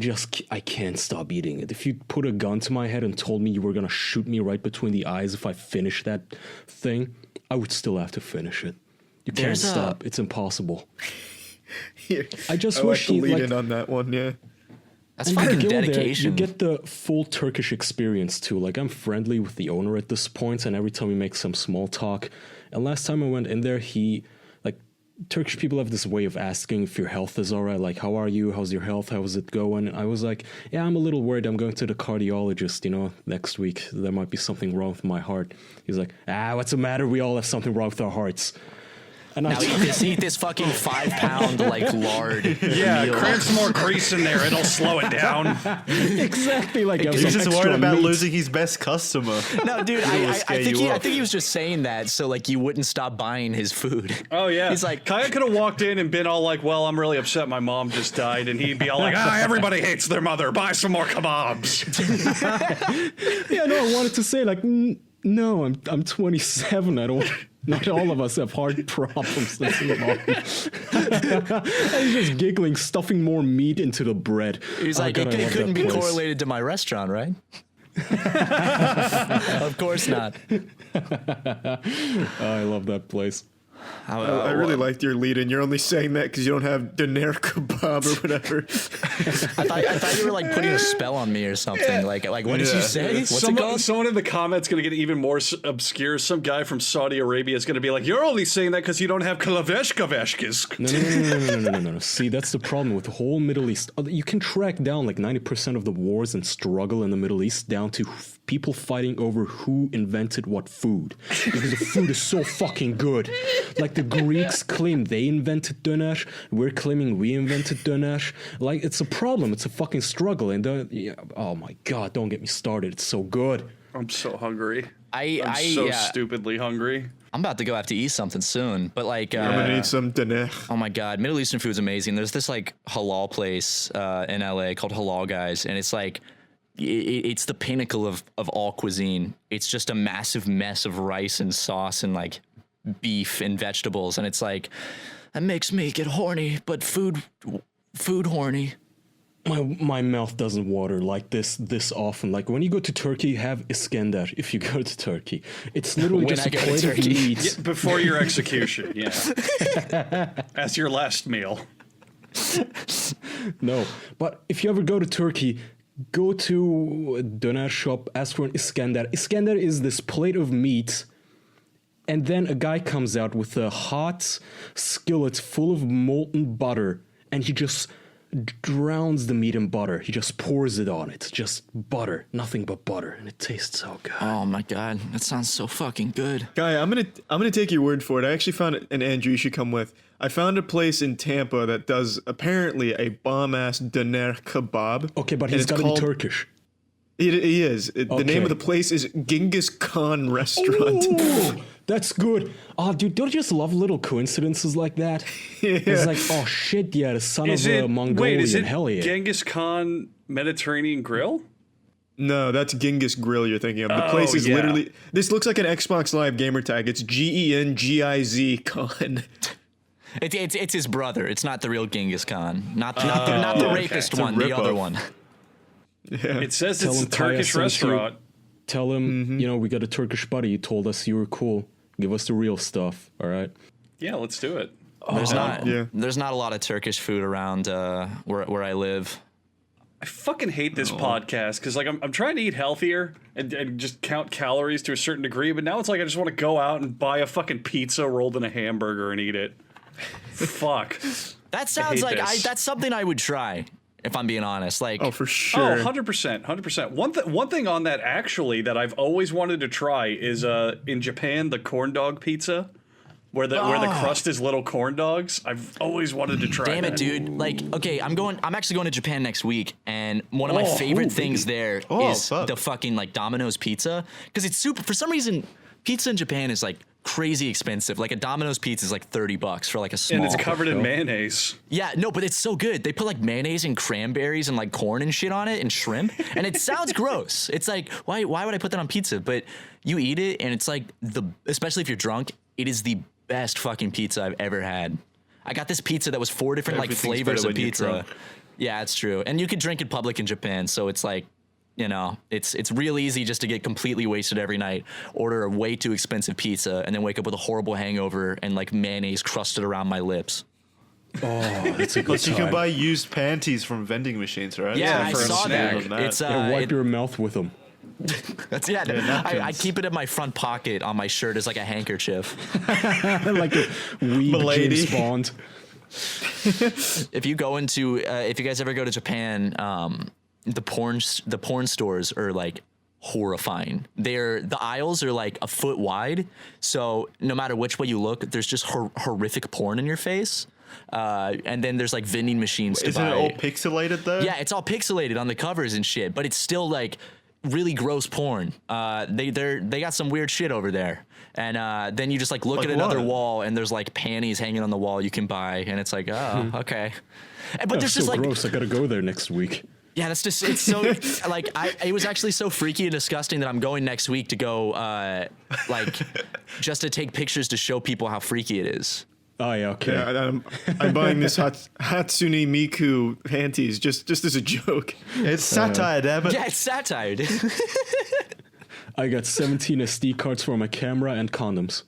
can't stop eating it. If you put a gun to my head and told me you were gonna shoot me right between the eyes if I finished that thing, I would still have to finish it. You can't There's a- stop. It's impossible. Here. I just I like wish to he lead like in on that one, yeah. That's when you fucking go there, dedication. you get the full Turkish experience too. Like I'm friendly with the owner at this point, and every time we make some small talk. And last time I went in there, Turkish people have this way of asking if your health is all right. Like, how are you? How's your health? How's it going? And I was like, yeah, I'm a little worried. I'm going to the cardiologist, next week. There might be something wrong with my heart. He's like, what's the matter? We all have something wrong with our hearts. And Now eat this fucking 5-pound like lard. Yeah, meal. cram some more grease in there. It'll slow it down. exactly like He's just worried about losing his best customer. No, dude, It'll I scare think you I off. think he was just saying that so like you wouldn't stop buying his food. Oh, yeah. He's like, Kaya could have walked in and been all like, well, I'm really upset my mom just died. And he'd be all like, everybody hates their mother. Buy some more kebabs. Yeah, no, I wanted to say like, no, I'm 27. I don't. Not all of us have heart problems. That's wrong. I was just giggling, stuffing more meat into the bread. he's Oh, like, God, I it love couldn't that be place. correlated to my restaurant, right? Of course not. Oh, I love that place. I really liked your lead in. You're only saying that because you don't have doner kebab or whatever. I thought you were like putting a spell on me or something. Like what did you say? What's it called? Someone in the comments going to get even more obscure. Some guy from Saudi Arabia is going to be like, you're only saying that because you don't have kalaveshkaveshkis. No. See, that's the problem with the whole Middle East. You can track down like 90% of the wars and struggle in the Middle East down to people fighting over who invented what food. Because the food is so fucking good. Like the Greeks claim they invented doner. We're claiming we invented doner. Like it's a problem. It's a fucking struggle. And oh my God, don't get me started. It's so good. I'm so hungry. I'm so stupidly hungry. I'm about to go have to eat something soon, but like I'm gonna eat some dinner. oh my god, Middle Eastern food's amazing. There's this like halal place in LA called Halal Guys, and it's like it's the pinnacle of all cuisine. It's just a massive mess of rice and sauce and like beef and vegetables, and it's like that makes me get horny, but food horny. My mouth doesn't water like this often. Like when you go to Turkey, have Iskender. If you go to Turkey, it's literally When just I a go to plate of Turkey. meat. Yeah, before your execution, yeah. As your last meal. No, but if you ever go to Turkey, go to a doner shop, ask for an Iskender. Iskender is this plate of meat, and then a guy comes out with a hot skillet full of molten butter, and he just drowns the meat in butter. He just pours it on it. Just butter, nothing but butter, and it tastes so good. Oh my god, that sounds so fucking good. Guy, I'm gonna take your word for it. I actually found it, and Andrew, you should come with. I found a place in Tampa that does apparently a bomb ass doner kebab. Okay, but and he's it's got to be called- Turkish. He is. The name Okay. of the place is Genghis Khan Restaurant. Ooh, that's good. Oh, dude, don't you just love little coincidences like that? It's like, oh shit, yeah, the son Is of it a Mongolian. wait? Is it Hell yeah. Genghis Khan Mediterranean Grill? No, that's Genghis Grill you're thinking of. The place is yeah. literally. This looks like an Xbox Live gamer tag. It's GENGIZ Khan. It's his brother. It's not the real Genghis Khan. Not the okay. rapist It's a one. The other ripoff. one. Yeah. It says Tell it's a him Kaya Turkish sent you. restaurant. Tell him, you know, we got a Turkish buddy. You told us you were cool. Give us the real stuff, all right? Yeah, let's do it. There's not. yeah. There's not a lot of Turkish food around where I live. I fucking hate this podcast because like I'm trying to eat healthier and just count calories to a certain degree, but now it's like I just want to go out and buy a fucking pizza rolled in a hamburger and eat it. Fuck. That sounds hate like this. that's something I would try if I'm being honest. Like, Oh, for sure. Oh, 100%, 100%. One thing on that actually that I've always wanted to try is in Japan the corn dog pizza, where the crust is little corn dogs. I've always wanted to try. damn that. it, dude. Like, okay, I'm actually going to Japan next week, and one of my favorite things there is fuck. the fucking like Domino's pizza, because it's super. For some reason, pizza in Japan is like crazy expensive. Like a Domino's pizza is like $30 for like a small. And it's covered in mayonnaise. Yeah, no, but it's so good. They put like mayonnaise and cranberries and like corn and shit on it and shrimp, and it sounds gross. It's like, why would I put that on pizza? But you eat it, and it's like especially if you're drunk, it is the best fucking pizza I've ever had. I got this pizza that was 4 different like Everything's flavors better of when you're pizza. drunk. Yeah, it's true. And you could drink in public in Japan, so it's like, you know, it's real easy just to get completely wasted every night, order a way too expensive pizza, and then wake up with a horrible hangover and like mayonnaise crusted around my lips. Oh, that's a good Plus, you can time. buy used panties from vending machines, right? Yeah, I for a saw snack. that. It's Wipe it- your mouth with them. that's I keep it in my front pocket on my shirt as like a handkerchief. Like a weeb Milady. James Bond. If you go into if you guys ever go to Japan, the porn stores are like horrifying. The aisles are like a foot wide, so no matter which way you look, there's just horrific porn in your face. And then there's like vending machines to Isn't buy. it all pixelated though? Yeah, it's all pixelated on the covers and shit, but it's still like really gross porn. They got some weird shit over there. And then you just like look Like at another what? wall, and there's like panties hanging on the wall you can buy, and it's like, oh, okay. But there's That's just so like, gross. I gotta go there next week. yeah, that's just, it's so like it was actually so freaky and disgusting that I'm going next week to go like just to take pictures to show people how freaky it is. Oh yeah, okay. Yeah, I'm buying this Hatsune Miku panties just as a joke. It's satire, damn it. Yeah, it's satire, dude. I got 17 SD cards for my camera and condoms.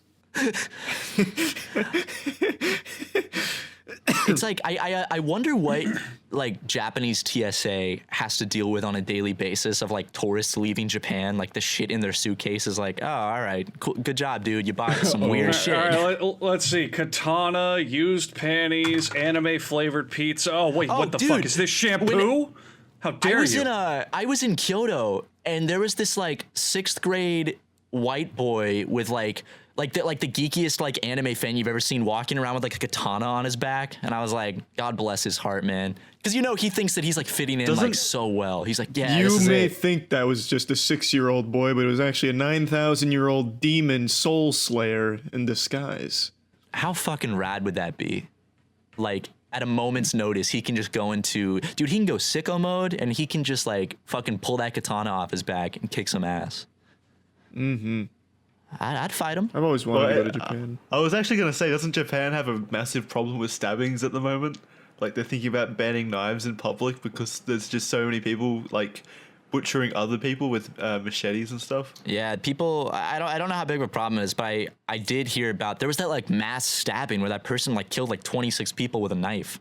It's like I wonder what like Japanese TSA has to deal with on a daily basis of like tourists leaving Japan, like the shit in their suitcase is like, oh, all right, cool, good job, dude, you bought some weird shit. All right, let's see. Katana, used panties, anime flavored pizza. Oh wait, Oh, what the dude, fuck is this shampoo? How dare you? I was in Kyoto, and there was this like 6th grade white boy with like like the geekiest like anime fan you've ever seen, walking around with like a katana on his back, and I was like, God bless his heart, man, because he thinks that he's like fitting in like so well. He's like, yeah, You may think that was just a 6-year-old boy, but it was actually a 9,000-year-old demon soul slayer in disguise. How fucking rad would that be? Like, at a moment's notice, he can just go into, dude, he can go sicko mode, and he can just like fucking pull that katana off his back and kick some ass. Mm-hmm. I'd fight him. I've always wanted to go to Japan. I was actually going to say, doesn't Japan have a massive problem with stabbings at the moment? Like, they're thinking about banning knives in public because there's just so many people like butchering other people with machetes and stuff. Yeah, people. I don't know how big of a problem it is, but I did hear about there was that like mass stabbing where that person like killed like 26 people with a knife.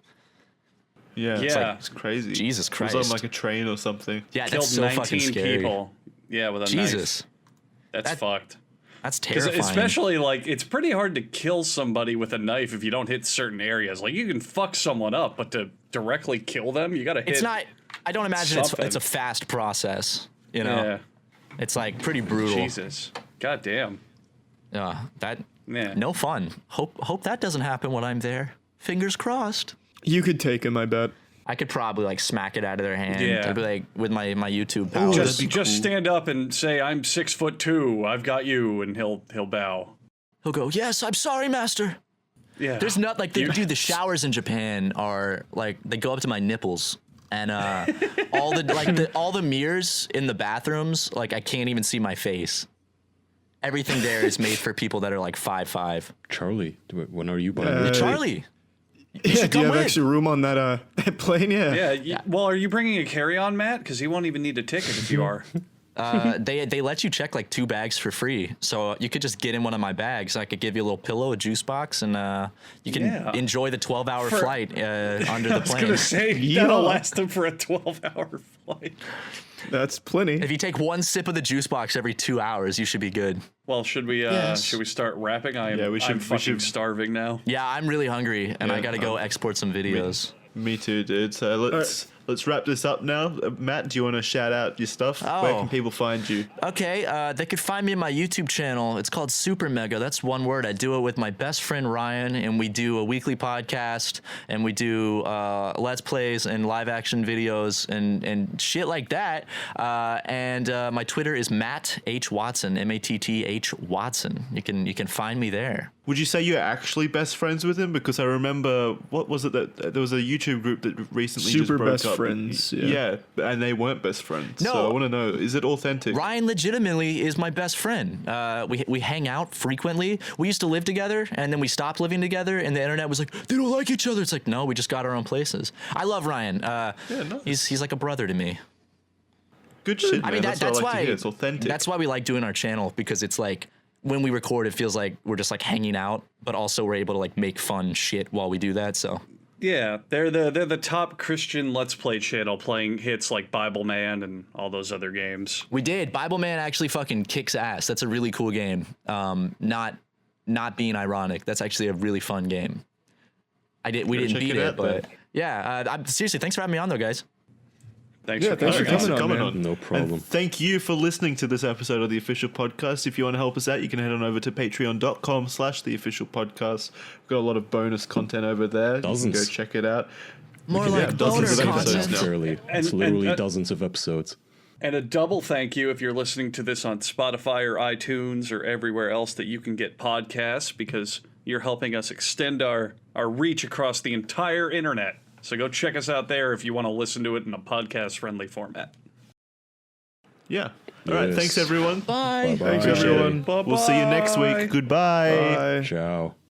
Yeah, Yeah. it's crazy. Jesus Christ. It was on like a train or something. Yeah, Killed that's so fucking 19 scary. people. Yeah, with a Jesus, knife. That's fucked. that's 'Cause terrifying. especially like it's pretty hard to kill somebody with a knife if you don't hit certain areas. Like you can fuck someone up, but to directly kill them, you gotta hit. It's not. I don't imagine something. it's a fast process. You know, Yeah. it's like pretty brutal. Jesus. God damn. That Yeah. no fun. Hope that doesn't happen when I'm there. Fingers crossed. You could take him, I bet. I could probably like smack it out of their hand. Yeah. I'd be like with my YouTube powers. Just stand up and say, "I'm 6'2". I've got you," and he'll bow. He'll go, "Yes, I'm sorry, master." Yeah. There's not like dude, the showers in Japan are like they go up to my nipples, and all the mirrors in the bathrooms, like I can't even see my face. Everything there is made for people that are like 5'5". Charlie, when are you buying? Charlie, Yeah, do you have with. extra room on that that plane? Yeah. Yeah. Well, are you bringing a carry-on, Matt? Because he won't even need a ticket if you are. they let you check like 2 bags for free, so you could just get in one of my bags. I could give you a little pillow, a juice box, and you can enjoy the 12-hour flight under the I was plane. gonna say that'll last him for a 12-hour flight. That's plenty. If you take 1 sip of the juice box every 2 hours, you should be good. Well, should we start wrapping? I'm we fucking should. starving now. Yeah, I'm really hungry, and I gotta go export some videos. Me too, dude. So let's wrap this up now. Matt, do you want to shout out your stuff? Where can people find you? Okay, they could find me in my YouTube channel. It's called Super Mega. That's one word. I do it with my best friend Ryan, and we do a weekly podcast, and we do Let's Plays and live action videos and shit like that. And my Twitter is Matt H Watson, MATTH Watson. You can find me there. Would you say you're actually best friends with him? Because I remember, what was it that there was a YouTube group that recently Super just broke best up. friends, Yeah, and they weren't best friends. No. So I want to know, is it authentic? Ryan legitimately is my best friend. We hang out frequently. We used to live together, and then we stopped living together, and the internet was like, they don't like each other. It's like, no, we just got our own places. I love Ryan. Nice. He's like a brother to me. Good shit, man. I mean, that's that's what I like why to hear. It's authentic. That's why we like doing our channel, because it's like when we record, it feels like we're just like hanging out, but also we're able to like make fun shit while we do that. So Yeah, they're the top Christian Let's Play channel, playing hits like Bible Man and all those other games. we did. Bible Man actually fucking kicks ass. That's a really cool game. Not being ironic, that's actually a really fun game. We didn't check beat it it, out, but then. yeah. Seriously, thanks for having me on, though, guys. Thanks for thanks for coming. coming on, man. on. No problem. And thank you for listening to this episode of The Official Podcast. If you want to help us out, you can head on over to patreon.com/theofficialpodcast. We've got a lot of bonus content over there. Dozens. You can go check it out. More can like have dozens boner of episodes content. now. Barely. It's And- literally and- dozens of episodes. And a double thank you if you're listening to this on Spotify or iTunes or everywhere else that you can get podcasts, because you're helping us extend our reach across the entire internet. So go check us out there if you want to listen to it in a podcast-friendly format. Yeah. All right. Yes. Thanks, everyone. Bye. Thanks, Appreciate it. everyone. We'll see you next Bye-bye. week. Goodbye. Bye. Ciao.